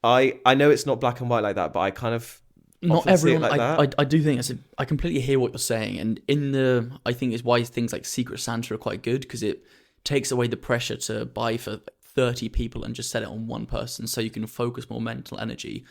I know it's not black and white like that, but I kind of not everyone. like that. I do think I completely hear what you're saying, and I think is why things like Secret Santa are quite good, because it takes away the pressure to buy for 30 people and just set it on one person, so you can focus more mental energy.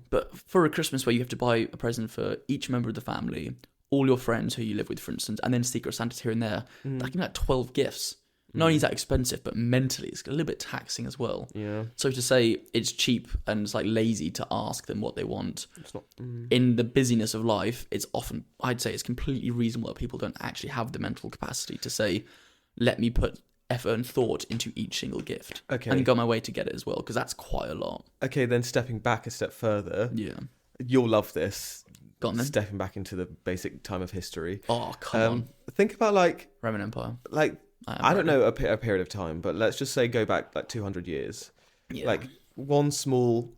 But for a Christmas where you have to buy a present for each member of the family, all your friends who you live with, for instance, and then Secret Santa's here and there, that can be like 12 gifts. Not only is that expensive, but mentally it's a little bit taxing as well. Yeah. So to say it's cheap and it's like lazy to ask them what they want, It's not. in the busyness of life, it's often, I'd say it's completely reasonable that people don't actually have the mental capacity to say, let me put effort and thought into each single gift. Okay. And go my way to get it as well, because that's quite a lot. Okay, then stepping back a step further, Yeah. you'll love this. Go on then. Stepping back into the basic time of history. Oh, come on. Think about like Roman Empire. I don't know a period of time, but let's just say go back like 200 years. Yeah. Like one small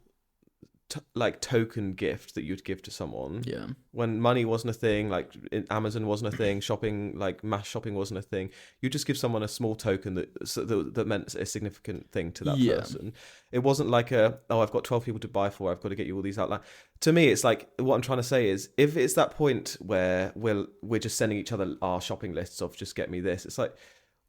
token gift that you'd give to someone. Yeah. When money wasn't a thing, like Amazon wasn't a thing, shopping, like mass shopping wasn't a thing. You just give someone a small token that meant a significant thing to that person. It wasn't like I've got 12 people to buy for, I've got to get you all these out. Like, to me, it's like, what I'm trying to say is, if it's that point where we're just sending each other our shopping lists of just get me this, it's like,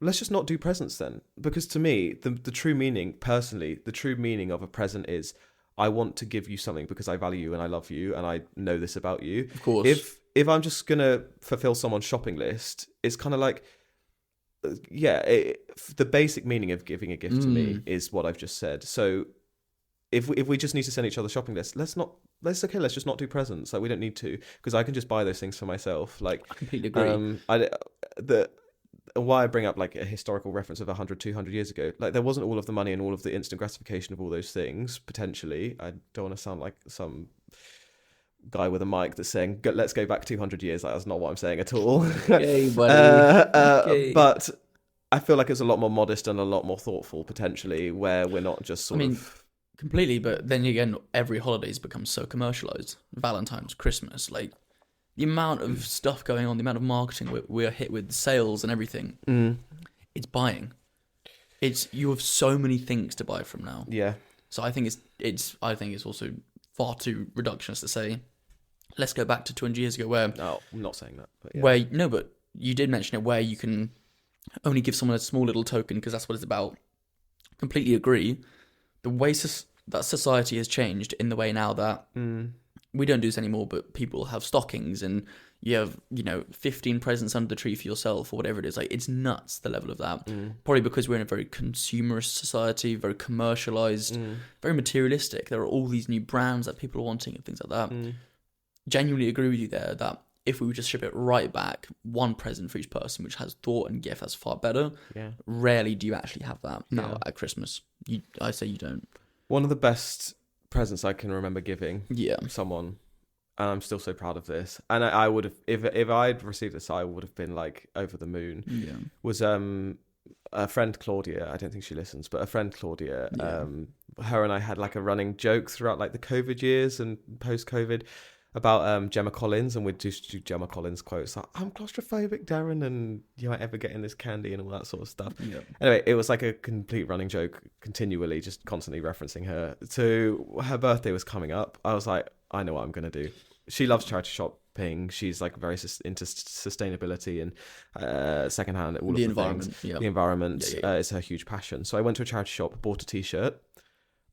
let's just not do presents then. Because to me, the true meaning, personally, the true meaning of a present is, I want to give you something because I value you and I love you and I know this about you. Of course. If I'm just going to fulfill someone's shopping list, it's kind of like, the basic meaning of giving a gift to me is what I've just said. So if we just need to send each other shopping lists, let's just not do presents. Like, we don't need to, because I can just buy those things for myself. Like, I completely agree. Why I bring up like a historical reference of 100, 200 years ago, like there wasn't all of the money and all of the instant gratification of all those things, potentially. I don't want to sound like some guy with a mic that's saying, let's go back 200 years. Like, that's not what I'm saying at all. Okay, buddy. Okay. But I feel like it's a lot more modest and a lot more thoughtful, potentially, where we're not just sort of... Completely, but then again, every holiday's become so commercialized. Valentine's, Christmas, like... The amount of stuff going on, the amount of marketing we're hit with, sales and everything, it's buying. You have so many things to buy from now. Yeah. So I think it's also far too reductionist to say, let's go back to 200 years ago where... No, I'm not saying that. But yeah. But you did mention it, where you can only give someone a small little token because that's what it's about. Completely agree. The way that society has changed in the way now that... We don't do this anymore, but people have stockings and you have, 15 presents under the tree for yourself or whatever it is. Like, it's nuts, the level of that. Probably because we're in a very consumerist society, very commercialized, very materialistic. There are all these new brands that people are wanting and things like that. Genuinely agree with you there that if we would just ship it right back, one present for each person, which has thought and gift, that's far better. Yeah. Rarely do you actually have that now at Christmas. I say you don't. One of the best presents I can remember giving someone, and I'm still so proud of this, and I would have, if I'd received this, I would have been like over the moon, was a friend, Claudia. I don't think she listens, but a friend, Claudia, her and I had like a running joke throughout like the COVID years and post-COVID about Gemma Collins, and we'd just do Gemma Collins quotes like, I'm claustrophobic, Darren, and you might ever get in this candy and all that sort of stuff. Anyway, it was like a complete running joke, continually, just constantly referencing her. So her birthday was coming up. I was like, I know what I'm going to do. She loves charity shopping. She's like very into sustainability and secondhand, all the of the environment. Things. The environment is her huge passion. So I went to a charity shop, bought a t-shirt.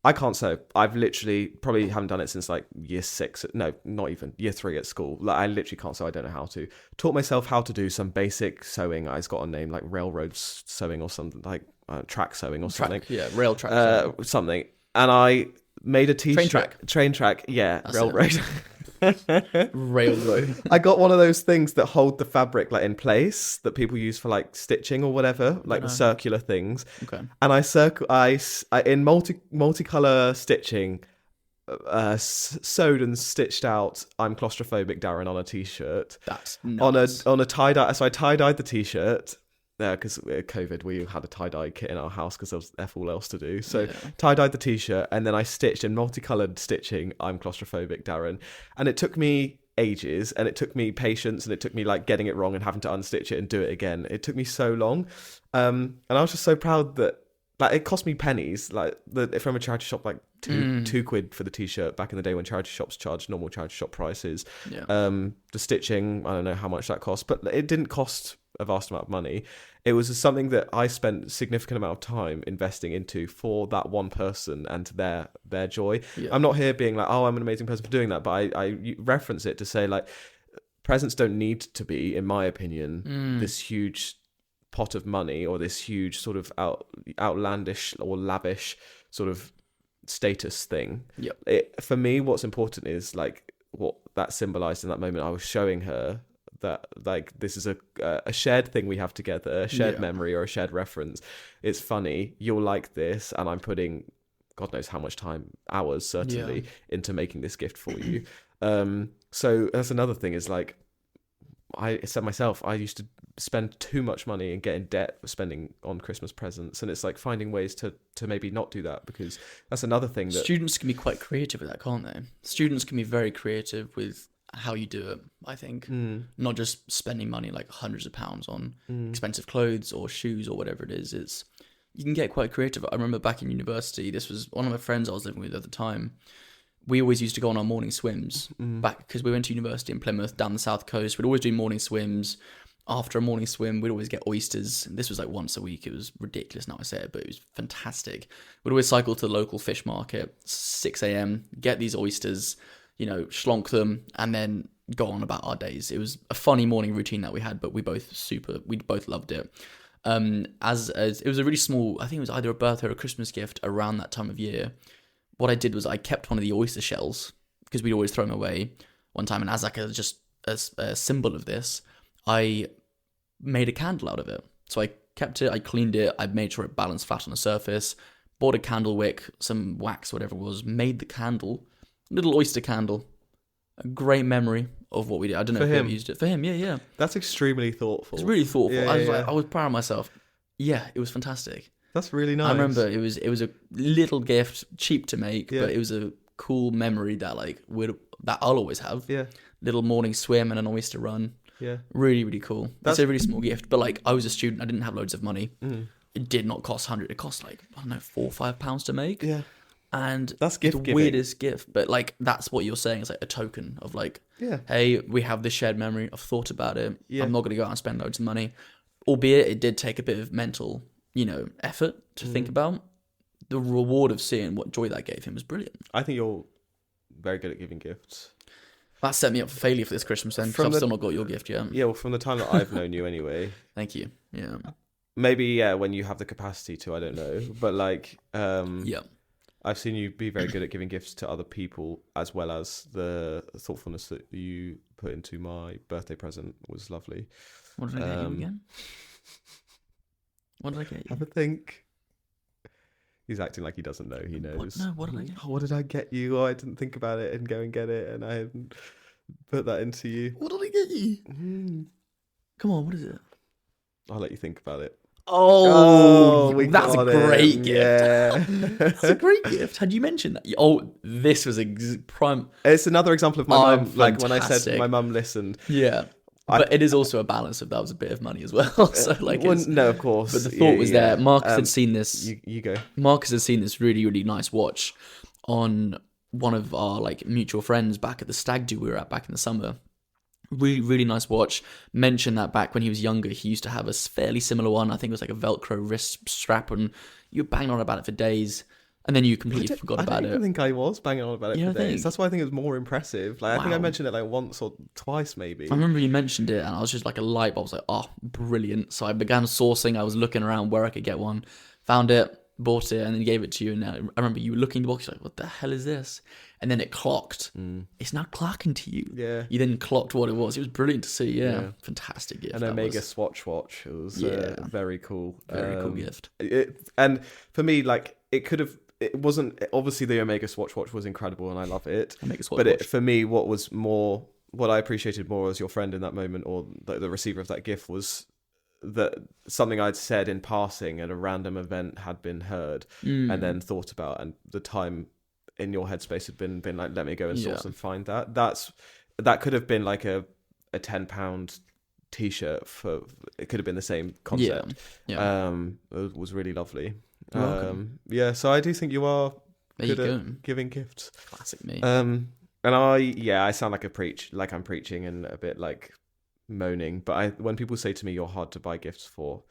I can't sew. I've literally probably haven't done it since like year 6. No, not even year 3 at school. Like, I literally can't sew. I don't know how to. Taught myself how to do some basic sewing. It's got a name like railroad sewing or something, like track sewing or something. Yeah, rail track. Something. And I made a t-shirt. Train track. Yeah, That's railroad. Railroad. I got one of those things that hold the fabric like in place that people use for like stitching or whatever, like the circular things. Okay. And I in multicolor stitching, sewed and stitched out "I'm claustrophobic, Darren" on a t-shirt. That's nuts. On a tie-dye. So I tie-dyed the t-shirt. Because COVID, we had a tie-dye kit in our house because there was F all else to do. So tie-dyed the t-shirt, and then I stitched in multicolored stitching "I'm claustrophobic, Darren." And it took me ages, and it took me patience, and it took me like getting it wrong and having to unstitch it and do it again. It took me so long. And I was just so proud that like it cost me pennies. Like from a charity shop, like two quid for the t-shirt back in the day when charity shops charged normal charity shop prices. Yeah. The stitching, I don't know how much that cost, but it didn't cost a vast amount of money. It was something that I spent a significant amount of time investing into for that one person and their joy. Yeah. I'm not here being like, oh, I'm an amazing person for doing that, but I reference it to say like presents don't need to be, in my opinion, this huge pot of money or this huge sort of outlandish or lavish sort of status thing. Yep. For me, what's important is like what that symbolized in that moment. I was showing her that like this is a shared thing we have together, a shared memory or a shared reference. It's funny, you'll like this, and I'm putting God knows how much time, hours certainly, into making this gift for you. So that's another thing is like I said myself, I used to spend too much money and get in debt for spending on Christmas presents, and it's like finding ways to maybe not do that, because that's another thing that students can be quite creative with that, can't they? Students can be very creative with how you do it, I think. Not just spending money like hundreds of pounds on expensive clothes or shoes or whatever it is. It's you can get quite creative. I remember back in university, this was one of my friends I was living with at the time. We always used to go on our morning swims back because we went to university in Plymouth down the south coast. We'd always do morning swims. After a morning swim, we'd always get oysters. This was like once a week. It was ridiculous now I say it, but it was fantastic. We'd always cycle to the local fish market, 6 a.m., get these oysters, schlonk them, and then go on about our days. It was a funny morning routine that we had, but we both loved it. As it was a really small, I think it was either a birthday or a Christmas gift around that time of year. What I did was I kept one of the oyster shells because we'd always throw them away one time, and as like a symbol of this, I made a candle out of it. So I kept it, I cleaned it, I made sure it balanced flat on the surface, bought a candle wick, some wax, whatever it was, made the candle, little oyster candle. A great memory of what we did. I don't know if we ever used it. For him, yeah. That's extremely thoughtful. It's really thoughtful. Yeah, I was proud of myself. Yeah, it was fantastic. That's really nice. I remember it was a little gift, cheap to make, but it was a cool memory that that I'll always have. Yeah. Little morning swim and an oyster run. Yeah. Really, really cool. That's a really small gift, but I was a student, I didn't have loads of money. It did not cost 100. It cost £4 or £5 to make. Yeah. And that's gift the giving. Weirdest gift, but that's what you're saying. It's like a token of hey, we have this shared memory. I've thought about it. Yeah. I'm not going to go out and spend loads of money, albeit it did take a bit of mental, effort to think about. The reward of seeing what joy that gave him was brilliant. I think you're very good at giving gifts. That set me up for failure for this Christmas then, because I've still not got your gift yet. Yeah, well, from the time that I've known you anyway. Thank you. Yeah. Maybe, when you have the capacity to, I don't know. But I've seen you be very good at giving gifts to other people, as well as the thoughtfulness that you put into my birthday present was lovely. What did I get you again? What did I get you? Have a think. He's acting like he doesn't know. He knows. What did I get? What did I get you? Oh, I didn't think about it and go and get it, and I hadn't put that into you. What did I get you? Come on, what is it? I'll let you think about it. Oh, that's a great gift. Yeah. That's a great gift. Had you mentioned that? Oh, this was a prime. It's another example of my mum. Like when I said my mum listened. Yeah. But it is also a balance of that was a bit of money as well. So no, of course. But the thought was there. Marcus had seen this. You go. Marcus had seen this really, really nice watch on one of our mutual friends back at the stag do we were at back in the summer. Really, really nice watch. Mentioned that back when he was younger, he used to have a fairly similar one. I think it was like a Velcro wrist strap, and you banged on about it for days. And then you completely forgot about it. I don't even think I was banging on about it for days. That's why I think it was more impressive. I think I mentioned it once or twice maybe. I remember you mentioned it and I was just like a light bulb. I was like, oh, brilliant. So I began sourcing. I was looking around where I could get one. Found it. bought it and then he gave it to you, and I remember you were looking in the box, you're like, what the hell is this? And then it clocked. It's now clocking to you. Yeah. You then clocked what it was. It was brilliant to see. Yeah. Fantastic gift. An Omega Swatch watch. It was very cool. Very cool gift. And for me, like, it wasn't, obviously the Omega Swatch watch was incredible and I love it. Omega Swatch but watch. for me, what I appreciated more as your friend in that moment, or the receiver of that gift, was that something I'd said in passing at a random event had been heard and then thought about, and the time in your headspace had been like, let me go and source and find that. That could have been like a £10 t-shirt it could have been the same concept. It was really lovely. So I do think you are good at giving gifts. Classic me. And I sound like I'm preaching and a bit like moaning, but when people say to me you're hard to buy gifts for,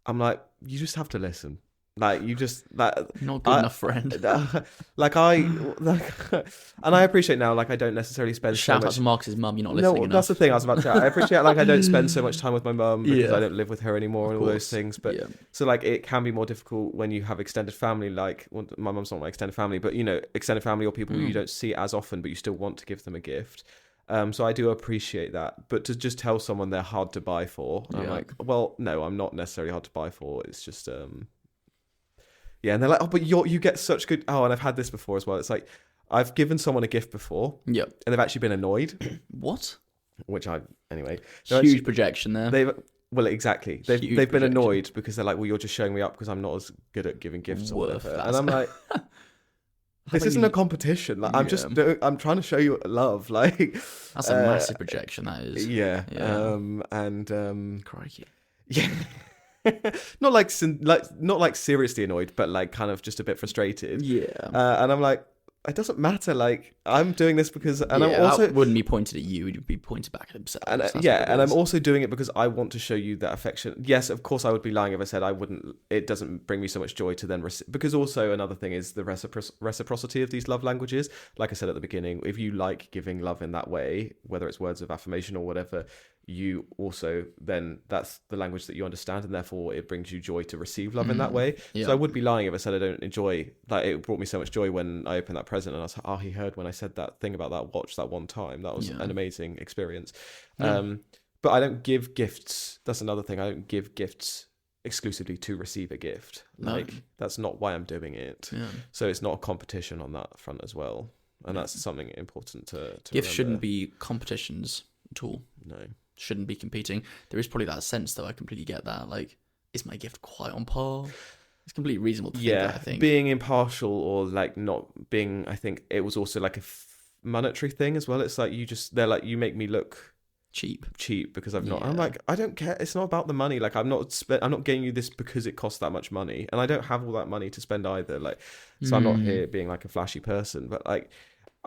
I'm like, you just have to listen. Like, you just, like, not good enough friend. And I appreciate now, like, I don't necessarily spend shout out to Marcus's mum. You're not listening enough. That's the thing I was about to say. I appreciate, like, I don't spend so much time with my mum because I don't live with her anymore and all those things. But so, like, it can be more difficult when you have extended family. Like, well, my mum's not my extended family, but, you know, extended family or people you don't see as often, but you still want to give them a gift. So I do appreciate that. But to just tell someone they're hard to buy for, I'm like, well, no, I'm not necessarily hard to buy for. It's just and they're like, oh, but you get such good. Oh, and I've had this before as well. It's like, I've given someone a gift before, and they've actually been annoyed. What? Anyway, huge projection there. Exactly. They've been annoyed because they're like, well, you're just showing me up because I'm not as good at giving gifts or whatever. And I'm like, this isn't a competition. Like, I'm trying to show you love. Like, that's a massive projection. That is. Yeah. Crikey. Yeah. not like seriously annoyed, but like kind of just a bit frustrated. And I'm like, it doesn't matter. Like, I'm doing this because, and I'm also, that wouldn't be pointed at you; it would be pointed back at himself. And and I'm also doing it because I want to show you that affection. Yes, of course, I would be lying if I said I wouldn't. It doesn't bring me so much joy to then because also another thing is the reciprocity of these love languages. Like I said at the beginning, if you like giving love in that way, whether it's words of affirmation or whatever, you also then that's the language that you understand, and therefore it brings you joy to receive love in that way. So I would be lying if I said I don't enjoy. Like, it brought me so much joy when I opened that present and I was like, oh, he heard when I said that thing about that watch that one time. That was an amazing experience. But I don't give gifts. That's another thing. I don't give gifts exclusively to receive a gift. Like, that's not why I'm doing it. So it's not a competition on that front as well, and that's something important to gifts shouldn't be competitions at all. No. Shouldn't be competing. There is probably that sense, though. I completely get that. Like, is my gift quite on par? It's completely reasonable to think that, I think. Being impartial or like not being, I think it was also like a monetary thing as well. It's like they're like, you make me look cheap because I've not. I'm like, I don't care. It's not about the money. Like, I'm not getting you this because it costs that much money, and I don't have all that money to spend either. Like, so I'm not here being like a flashy person, but like,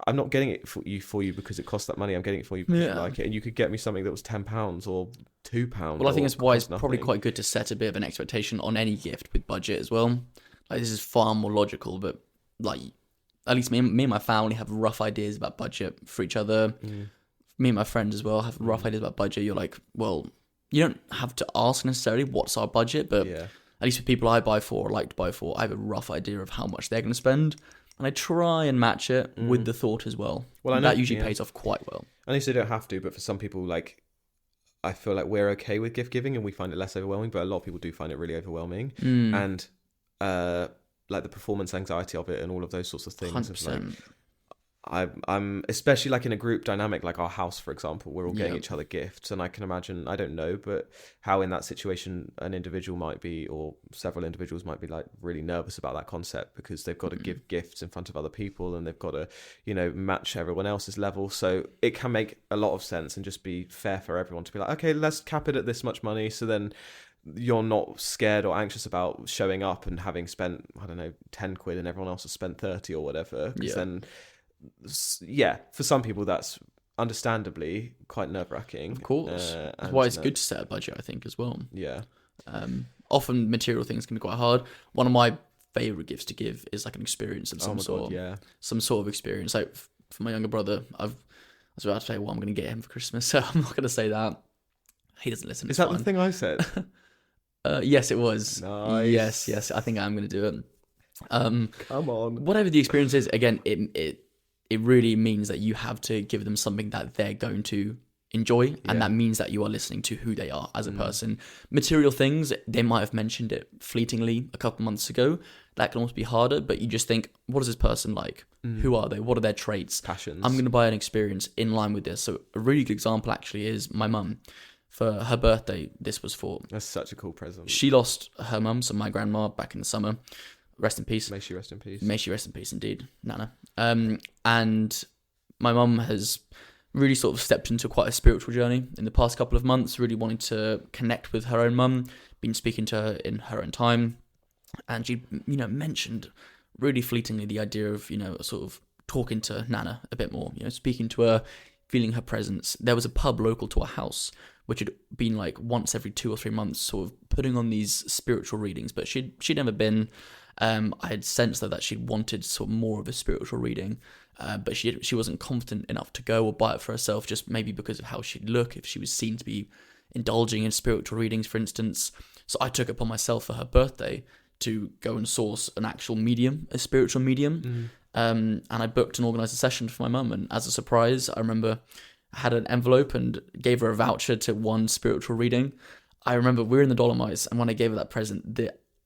I'm not getting it for you because it costs that money. I'm getting it for you because you like it. And you could get me something that was £10 or £2. Well, I think it's why it's probably quite good to set a bit of an expectation on any gift with budget as well. Like, this is far more logical, but like, at least me and my family have rough ideas about budget for each other. Me and my friends as well have rough ideas about budget. You're like, well, you don't have to ask necessarily what's our budget, but at least with people I buy for or like to buy for, I have a rough idea of how much they're going to spend. And I try and match it with the thought as well. Well, and that usually pays off quite well. At least they don't have to, but for some people, like, I feel like we're okay with gift giving and we find it less overwhelming, but a lot of people do find it really overwhelming. And like the performance anxiety of it and all of those sorts of things. 100%. I'm especially like in a group dynamic, like our house, for example, we're all getting each other gifts, and I can imagine, I don't know, but how in that situation an individual might be, or several individuals might be, like, really nervous about that concept because they've got to give gifts in front of other people and they've got to, you know, match everyone else's level. So it can make a lot of sense and just be fair for everyone to be like, okay, let's cap it at this much money, so then you're not scared or anxious about showing up and having spent, I don't know, 10 quid and everyone else has spent 30 or whatever, because then for some people that's understandably quite nerve-wracking. Of course. That's why it's good to set a budget, I think, as well. Often material things can be quite hard. One of my favorite gifts to give is like an experience of some sort. Some sort of experience. Like, for my younger brother, I was about to say what I'm going to get him for Christmas, so I'm not going to say that. He doesn't listen. Is that the thing I said? Yes, it was. Nice. Yes, I think I'm going to do it. Come on. Whatever the experience is, again, it really means that you have to give them something that they're going to enjoy, and that means that you are listening to who they are as a person. Material things, they might have mentioned it fleetingly a couple months ago. That can almost be harder, but you just think, what is this person like? Who are they? What are their traits? Passions. I'm going to buy an experience in line with this. So a really good example actually is my mum. For her birthday, this was for. That's such a cool present. She lost her mum, so my grandma, back in the summer. Rest in peace. May she rest in peace. May she rest in peace, indeed, Nana. And my mum has really sort of stepped into quite a spiritual journey in the past couple of months, really wanting to connect with her own mum, been speaking to her in her own time. And she, mentioned really fleetingly the idea of, sort of talking to Nana a bit more, speaking to her, feeling her presence. There was a pub local to our house, which had been like once every 2 or 3 months, sort of putting on these spiritual readings, but she'd never been. I had sensed that she'd wanted sort of more of a spiritual reading, but she wasn't confident enough to go or buy it for herself, just maybe because of how she'd look if she was seen to be indulging in spiritual readings, for instance. So I took it upon myself for her birthday to go and source an actual medium, a spiritual medium, and I booked and organised a session for my mum. And as a surprise, I remember I had an envelope and gave her a voucher to one spiritual reading. I remember we were in the Dolomites, and when I gave her that present,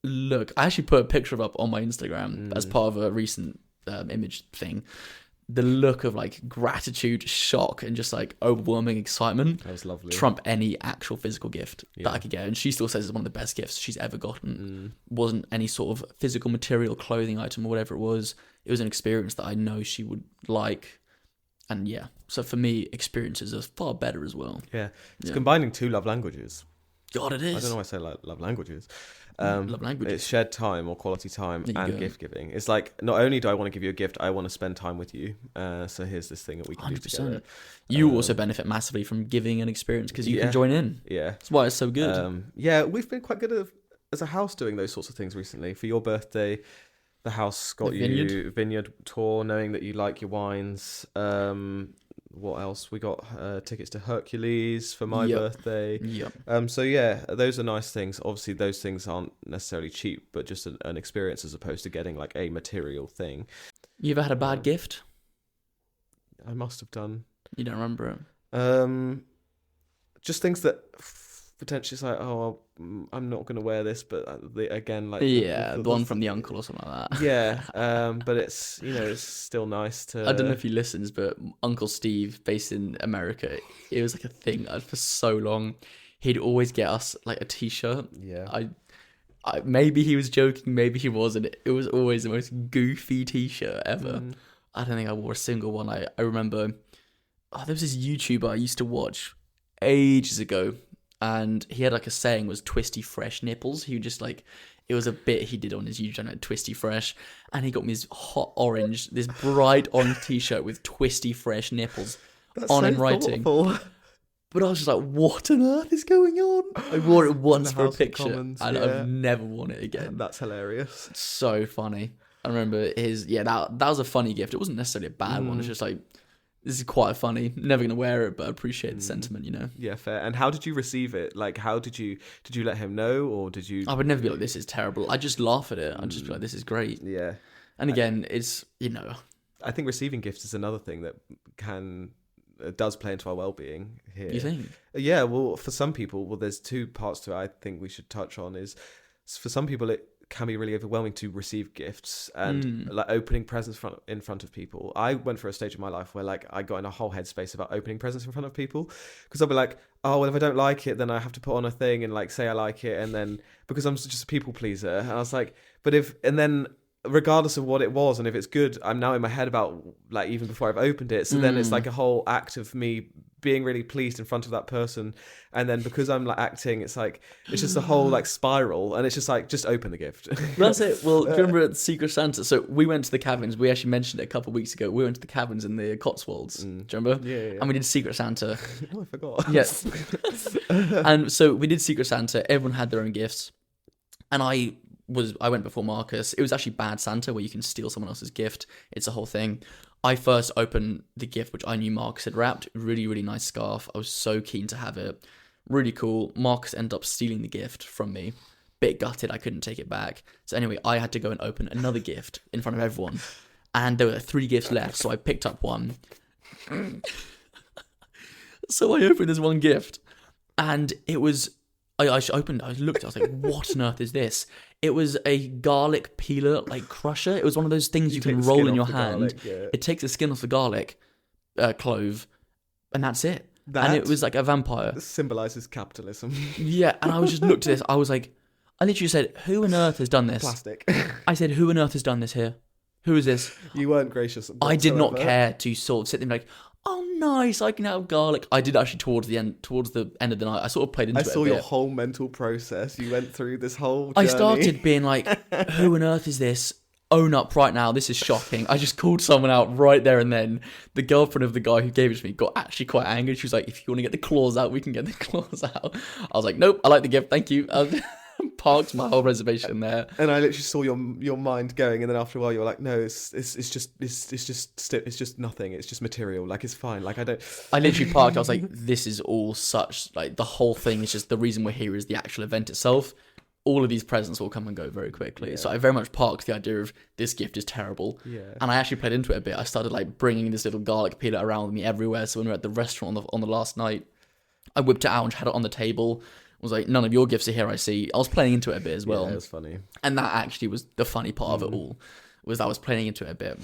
look, I actually put a picture of up on my Instagram as part of a recent image thing. The look of like gratitude, shock, and just like overwhelming excitement. That was lovely. Trump any actual physical gift that I could get. And she still says it's one of the best gifts she's ever gotten. Wasn't any sort of physical material, clothing item or whatever it was. It was an experience that I know she would like. And yeah, so for me, experiences are far better as well. Yeah, it's combining 2 love languages. God, it is. I don't know why I say love languages. Love languages. It's shared time or quality time and gift giving. It's like, not only do I want to give you a gift, I want to spend time with you. So here's this thing that we can 100%. Do together. You also benefit massively from giving an experience because you can join in. Yeah. That's why it's so good. We've been quite good as a house doing those sorts of things recently. For your birthday, the house got you vineyard tour, knowing that you like your wines. What else? We got tickets to Hercules for my birthday. Yep. So yeah, those are nice things. Obviously, those things aren't necessarily cheap, but just an experience as opposed to getting like a material thing. You ever had a bad gift? I must have done. You don't remember it? Just things that potentially it's like, oh, I'm not going to wear this, but again, like the one from the uncle or something like that. Yeah, but it's it's still nice to. I don't know if he listens, but Uncle Steve, based in America, it was like a thing for so long. He'd always get us like a T-shirt. Yeah. I maybe he was joking, maybe he wasn't. It was always the most goofy T-shirt ever. I don't think I wore a single one. I remember, there was this YouTuber I used to watch ages ago. And he had like a saying was twisty fresh nipples. He would just like, it was a bit he did on his YouTube channel, twisty fresh. And he got me this hot orange, this bright orange T-shirt with twisty fresh nipples. That's on so in writing. Thoughtful. But I was just like, what on earth is going on? I wore it once for a picture Commons, and I've never worn it again. That's hilarious. So funny. I remember that was a funny gift. It wasn't necessarily a bad one. It's just like, this is quite funny. Never going to wear it, but I appreciate the sentiment, Yeah, fair. And how did you receive it? Like, how did you let him know, or did you? I would never be like, this is terrible. I'd just laugh at it. I'd just be like, this is great. Yeah. And again, it's, I think receiving gifts is another thing that does play into our well-being here. You think? Yeah, well, for some people, there's 2 parts to it I think we should touch on. Is for some people it can be really overwhelming to receive gifts and like opening presents in front of people. I went through a stage in my life where like I got in a whole headspace about opening presents in front of people, because I'll be like, oh, well, if I don't like it, then I have to put on a thing and like say I like it, and then because I'm just a people pleaser, and I was like, and then regardless of what it was and if it's good, I'm now in my head about like even before I've opened it. So then it's like a whole act of me being really pleased in front of that person, and then because I'm like acting, it's like it's just a whole like spiral, and it's just like, just open the gift. That's it. Well, do you remember at Secret Santa? So we went to the caverns. We actually mentioned it a couple of weeks ago. We went to the caverns in the Cotswolds. Do you remember? Yeah. And we did Secret Santa. Oh, I forgot. Yes. And so we did Secret Santa. Everyone had their own gifts, and I went before Marcus. It was actually Bad Santa, where you can steal someone else's gift. It's a whole thing. I first opened the gift, which I knew Marcus had wrapped. Really, really nice scarf. I was so keen to have it. Really cool. Marcus ended up stealing the gift from me. bit gutted I couldn't take it back. So anyway, I had to go and open another gift in front of everyone. And there were 3 gifts left, so I picked up one. So I opened this one gift, and it was... I opened, I looked, I was like, what on earth is this? It was a garlic peeler, like, crusher. It was one of those things you can roll in your hand. Garlic, yeah. It takes the skin off the garlic clove, and that's it. That And it was like a vampire. symbolises capitalism. Yeah, and I was just looked at this, I was like... I literally said, who on earth has done this? Plastic. I said, who on earth has done this here? Who is this? You weren't gracious whatsoever. I did not care to sort of sit there and be like, oh, nice, I can have garlic. I did actually towards the end of the night. I sort of played into it a bit. I saw your whole mental process. You went through this whole journey. I started being like, who on earth is this? Own up right now. This is shocking. I just called someone out right there and then. The girlfriend of the guy who gave it to me got actually quite angry. She was like, if you want to get the claws out, we can get the claws out. I was like, nope, I like the gift. Thank you. I parked my whole reservation there. And I literally saw your mind going, and then after a while you were like, no, it's just nothing. It's just material. Like, it's fine. Like, I literally parked. I was like, this is all such, like, the whole thing is just, the reason we're here is the actual event itself. All of these presents will come and go very quickly. Yeah. So I very much parked the idea of this gift is terrible. Yeah. And I actually played into it a bit. I started like bringing this little garlic peeler around with me everywhere. So when we were at the restaurant on the last night, I whipped it out and had it on the table. I was like, none of your gifts are here, I see. I was playing into it a bit as well. Yeah, it was funny. And that actually was the funny part of it all. Was that I was playing into it a bit.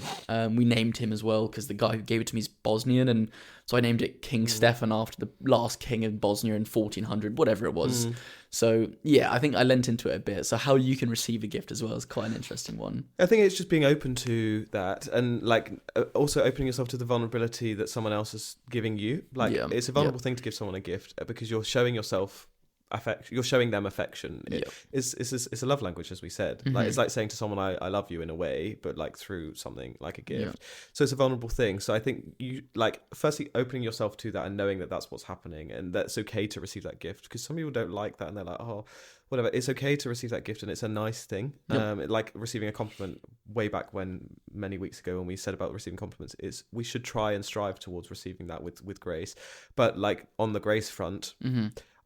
We named him as well because the guy who gave it to me is Bosnian, and so I named it King Stefan after the last king of Bosnia in 1400, whatever it was. So yeah, I think I lent into it a bit. So how you can receive a gift as well is quite an interesting one. I think it's just being open to that, and like also opening yourself to the vulnerability that someone else is giving you. Like it's a vulnerable thing to give someone a gift because you're showing yourself affection. You're showing them affection. It's a love language, as we said. Like it's like saying to someone, I love you in a way, but like through something like a gift. So it's a vulnerable thing. So I think you like firstly opening yourself to that and knowing that that's what's happening and that's okay to receive that gift, because some people don't like that and they're like, oh, whatever. It's okay to receive that gift and it's a nice thing. Like receiving a compliment way back when many weeks ago when we said about receiving compliments is we should try and strive towards receiving that with grace. But like on the grace front,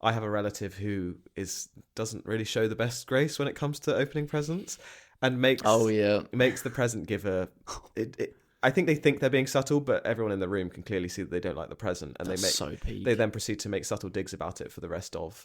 I have a relative who doesn't really show the best grace when it comes to opening presents, and makes the present giver. I think they think they're being subtle, but everyone in the room can clearly see that they don't like the present, and they then proceed to make subtle digs about it for the rest of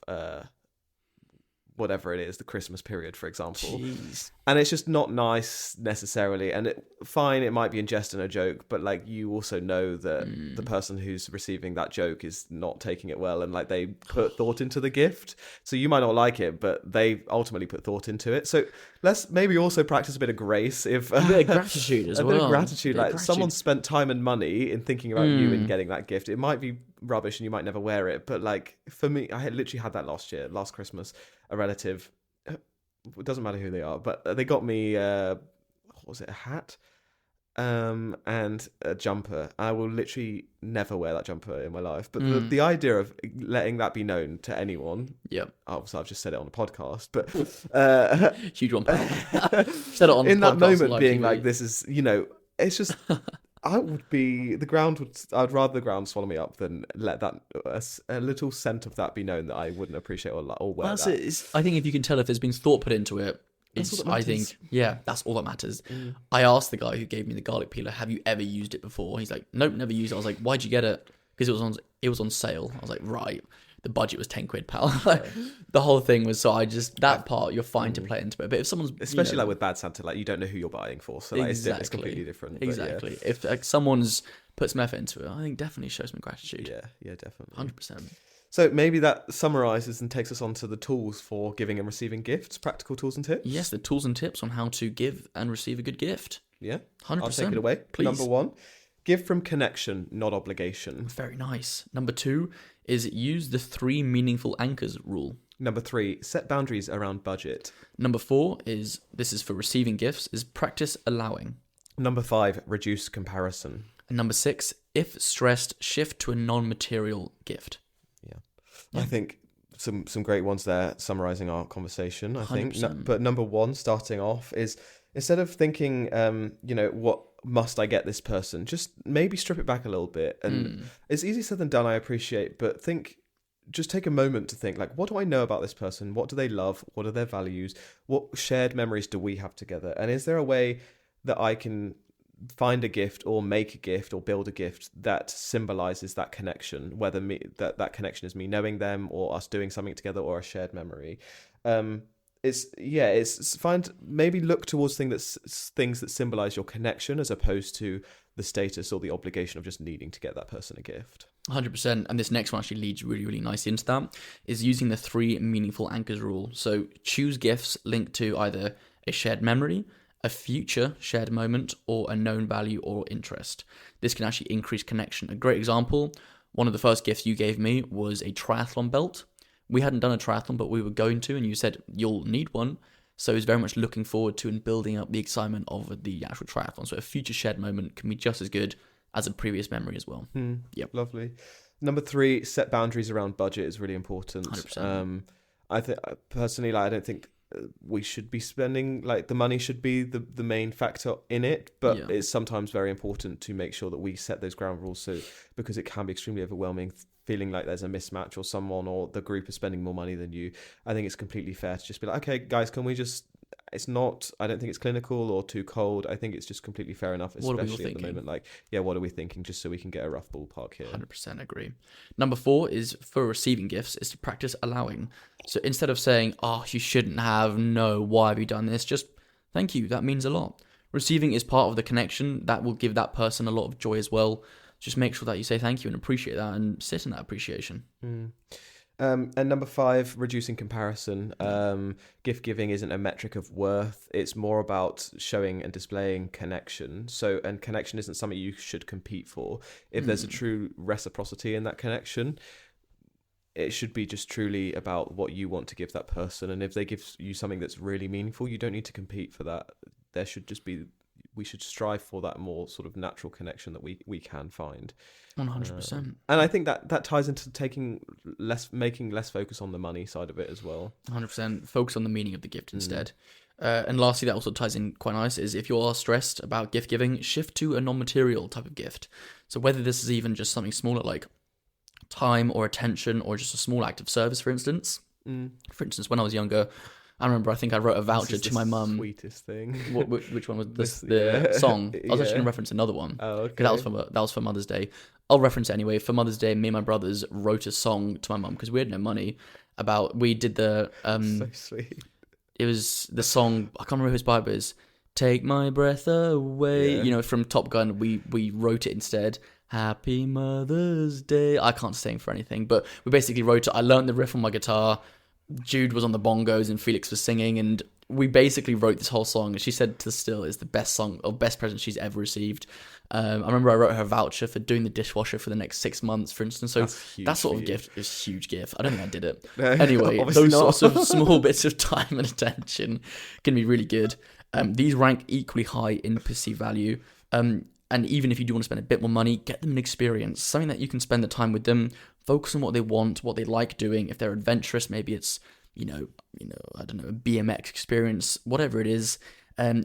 whatever it is, the Christmas period, for example. Jeez. And it's just not nice necessarily. And fine, it might be in jest and a joke, but like you also know that the person who's receiving that joke is not taking it well, and like they put thought into the gift. So you might not like it, but they ultimately put thought into it. So let's maybe also practice a bit of grace, if a bit of gratitude as well. A bit of gratitude, like someone spent time and money in thinking about you and getting that gift. It might be rubbish and you might never wear it, but like for me, I had literally had that last Christmas. A relative, it doesn't matter who they are, but they got me what was it, a hat and a jumper. I will literally never wear that jumper in my life, but the idea of letting that be known to anyone, obviously I've just said it on a podcast, but huge one. Said it on in that podcast, moment being TV. like, this is, it's just I'd rather the ground swallow me up than let that a little scent of that be known that I wouldn't appreciate or wear that. I think if you can tell if there's been thought put into it, that's all that matters. I asked the guy who gave me the garlic peeler, have you ever used it before? He's like, nope, never used it. I was like, why'd you get it? Because it was on sale. I was like, right. The budget was 10 quid, pal. The whole thing was, so that part, you're fine to play into it. But if someone's... Especially like with Bad Santa, like you don't know who you're buying for. So like, it's completely different. Exactly. If like, someone's put some effort into it, I think definitely show some gratitude. Yeah, definitely. 100%. So maybe that summarises and takes us on to the tools for giving and receiving gifts, practical tools and tips. Yes, the tools and tips on how to give and receive a good gift. Yeah. 100%. I'll take it away. Please. Number 1, give from connection, not obligation. Very nice. Number 2 is use the 3 meaningful anchors rule. Number 3, set boundaries around budget. Number 4 this is for receiving gifts, is practice allowing. Number 5, reduce comparison. And number 6, if stressed, shift to a non-material gift. Yeah. I think some great ones there summarising our conversation, I 100%. think. But number 1, starting off, is instead of thinking, what must I get this person, just maybe strip it back a little bit. And it's easier said than done, I appreciate, but think just take a moment to think, like, what do I know about this person? What do they love? What are their values? What shared memories do we have together? And is there a way that I can find a gift or make a gift or build a gift that symbolizes that connection, whether that connection is me knowing them or us doing something together or a shared memory? It's find, maybe look towards things that symbolize your connection as opposed to the status or the obligation of just needing to get that person a gift. 100%. And this next one actually leads really, really nicely into that, is using the 3 meaningful anchors rule. So choose gifts linked to either a shared memory, a future shared moment, or a known value or interest. This can actually increase connection. A great example, one of the first gifts you gave me was a triathlon belt. We hadn't done a triathlon, but we were going to, and you said you'll need one. So it's very much looking forward to and building up the excitement of the actual triathlon. So a future shared moment can be just as good as a previous memory as well. Yep. Lovely. Number 3, set boundaries around budget is really important. 100%. I think personally, I don't think we should be spending, the money should be the main factor in it, but it's sometimes very important to make sure that we set those ground rules, because it can be extremely overwhelming, feeling like there's a mismatch or someone or the group is spending more money than you. I think it's completely fair to just be like, okay, guys, can we just... I don't think it's clinical or too cold. I think it's just completely fair enough, especially at the moment. What are we thinking? Just so we can get a rough ballpark here. 100% agree. Number 4 is for receiving gifts is to practice allowing. So instead of saying, oh, you shouldn't have, no, why have you done this? Just thank you. That means a lot. Receiving is part of the connection. That will give that person a lot of joy as well. Just make sure that you say thank you and appreciate that and sit in that appreciation. And number 5, reducing comparison. Gift giving isn't a metric of worth. It's more about showing and displaying connection. And connection isn't something you should compete for. If there's a true reciprocity in that connection, it should be just truly about what you want to give that person. And if they give you something that's really meaningful, you don't need to compete for that. There should just be... we should strive for that more sort of natural connection that we can find. 100%. And I think that ties into making less focus on the money side of it as well. 100%. Focus on the meaning of the gift instead. And lastly, that also ties in quite nice, is if you are stressed about gift giving, shift to a non-material type of gift. So whether this is even just something smaller like time or attention or just a small act of service, for instance. For instance, when I was younger, I remember I think I wrote a voucher to my mum. Sweetest thing. Which one was the song? I was actually going to reference another one. Oh, okay. Because that was for Mother's Day. I'll reference it anyway. For Mother's Day, me and my brothers wrote a song to my mum because we had no money. We did the... so sweet. It was the song, I can't remember whose by it was. Take my breath away. From Top Gun, we wrote it instead. Happy Mother's Day. I can't sing for anything, but we basically wrote it. I learned the riff on my guitar. Jude was on the bongos and Felix was singing, and we basically wrote this whole song. And she said to still it's the best song or best present she's ever received. I remember I wrote her a voucher for doing the dishwasher for the next 6 months, for instance. So that sort of gift is a huge gift. I don't think I did it. Anyway, those sorts of small bits of time and attention can be really good. These rank equally high in perceived value. And even if you do want to spend a bit more money, get them an experience, something that you can spend the time with them, focus on what they want, what they like doing. If they're adventurous, maybe it's, I don't know, a BMX experience, whatever it is.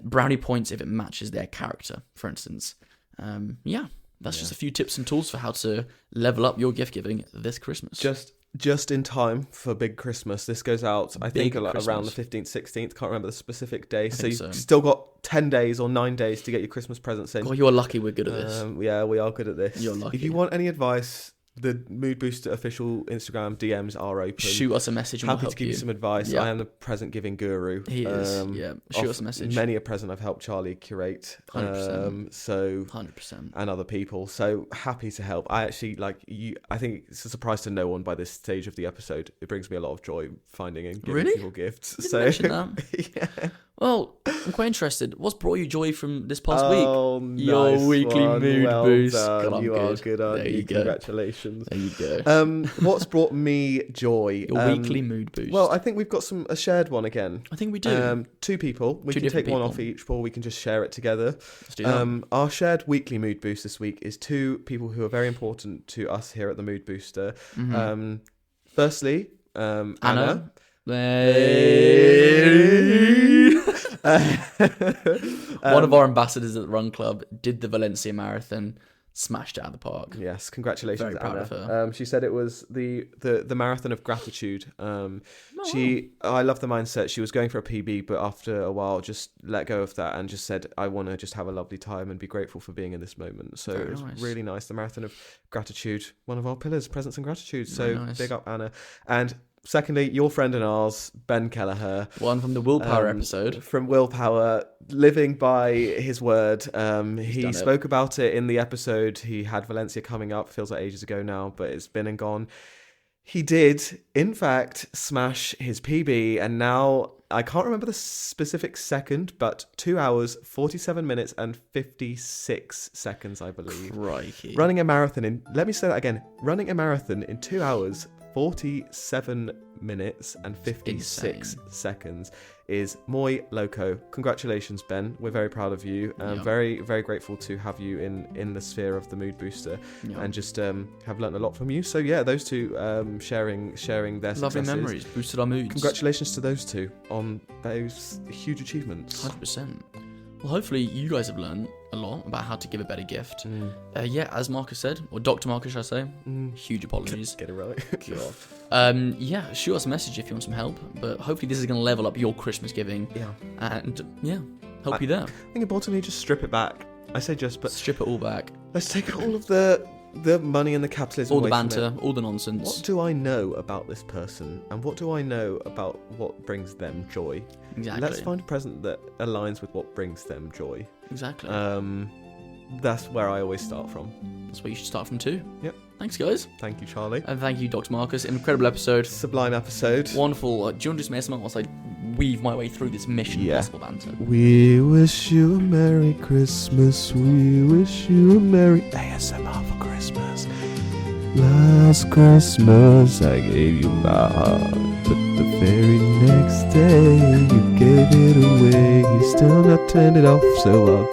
Brownie points if it matches their character, for instance. That's just a few tips and tools for how to level up your gift giving this Christmas. Just in time for Big Christmas. This goes out, I think, around the 15th, 16th. Can't remember the specific day. So you've still got 10 days or 9 days to get your Christmas presents in. God, you're lucky we're good at this. Yeah, we are good at this. You're lucky. If you want any advice, the Mood Booster official Instagram DMs are open. Shoot us a message and Happy we'll to give you some advice. I am the present giving guru. He is. Shoot us a message. Many a present I've helped Charlie curate. 100%. 100%. And other people. So happy to help. I actually I think it's a surprise to no one by this stage of the episode. It brings me a lot of joy finding and giving people gifts. Didn't mention that. Yeah. Well, I'm quite interested. What's brought you joy from this past week? Your weekly mood boost. God, you are good, aren't you? Congratulations. There you go. What's brought me joy? Your weekly mood boost. Well, I think we've got a shared one again. I think we do. 2 people. We can take one off each, or we can just share it together. Let's do that. Our shared weekly mood boost this week is 2 people who are very important to us here at the Mood Booster. Mm-hmm. Firstly, Anna. One of our ambassadors at the Run Club did the Valencia Marathon. smashed it out of the park. Yes, congratulations, Very proud Anna. of her. She said it was the marathon of gratitude. I love the mindset. She was going for a PB, but after a while, just let go of that and just said, "I want to just have a lovely time and be grateful for being in this moment." So it was really nice. The marathon of gratitude, one of our pillars, presence and gratitude. So big up, Anna. And secondly, your friend and ours, Ben Kelleher. One from the Willpower episode. From Willpower, living by his word. He spoke about it in the episode. He had Valencia coming up, feels like ages ago now, but it's been and gone. He did, in fact, smash his PB, and now, I can't remember the specific second, but 2 hours, 47 minutes, and 56 seconds, I believe. Crikey. Running a marathon in, let me say that again, running a marathon in 2 hours, 47 minutes and 56 seconds is muy loco. Congratulations, Ben. We're very proud of you. Very, very grateful to have you in the sphere of the mood booster, and just have learnt a lot from you. So yeah, those two sharing their lovely successes. memories, boosted our moods. Congratulations to those two on those huge achievements. 100%. Well, hopefully you guys have learned a lot about how to give a better gift. As Marcus said, or Dr. Marcus, should I say? Huge apologies. Get it right. God. Shoot us a message if you want some help. But hopefully this is going to level up your Christmas giving. Yeah. And help you there. I think importantly, just strip it back. I say but strip it all back. Let's take all of the money and the capitalism, all the banter, all the nonsense. What do I know about this person, and what do I know about what brings them joy? Exactly. Let's find a present that aligns with what brings them joy. Exactly. That's where I always start from. That's where you should start from too. Yep. Thanks, guys. Thank you, Charlie. And thank you, Dr. Marcus. Incredible episode. Sublime episode. Wonderful. Do you want to do some ASMR whilst I weave my way through this Mission Impossible banter? We wish you a Merry Christmas. We wish you a Merry ASMR for Christmas. Last Christmas I gave you my heart, but the very next day you gave it away. You still not turned it off, so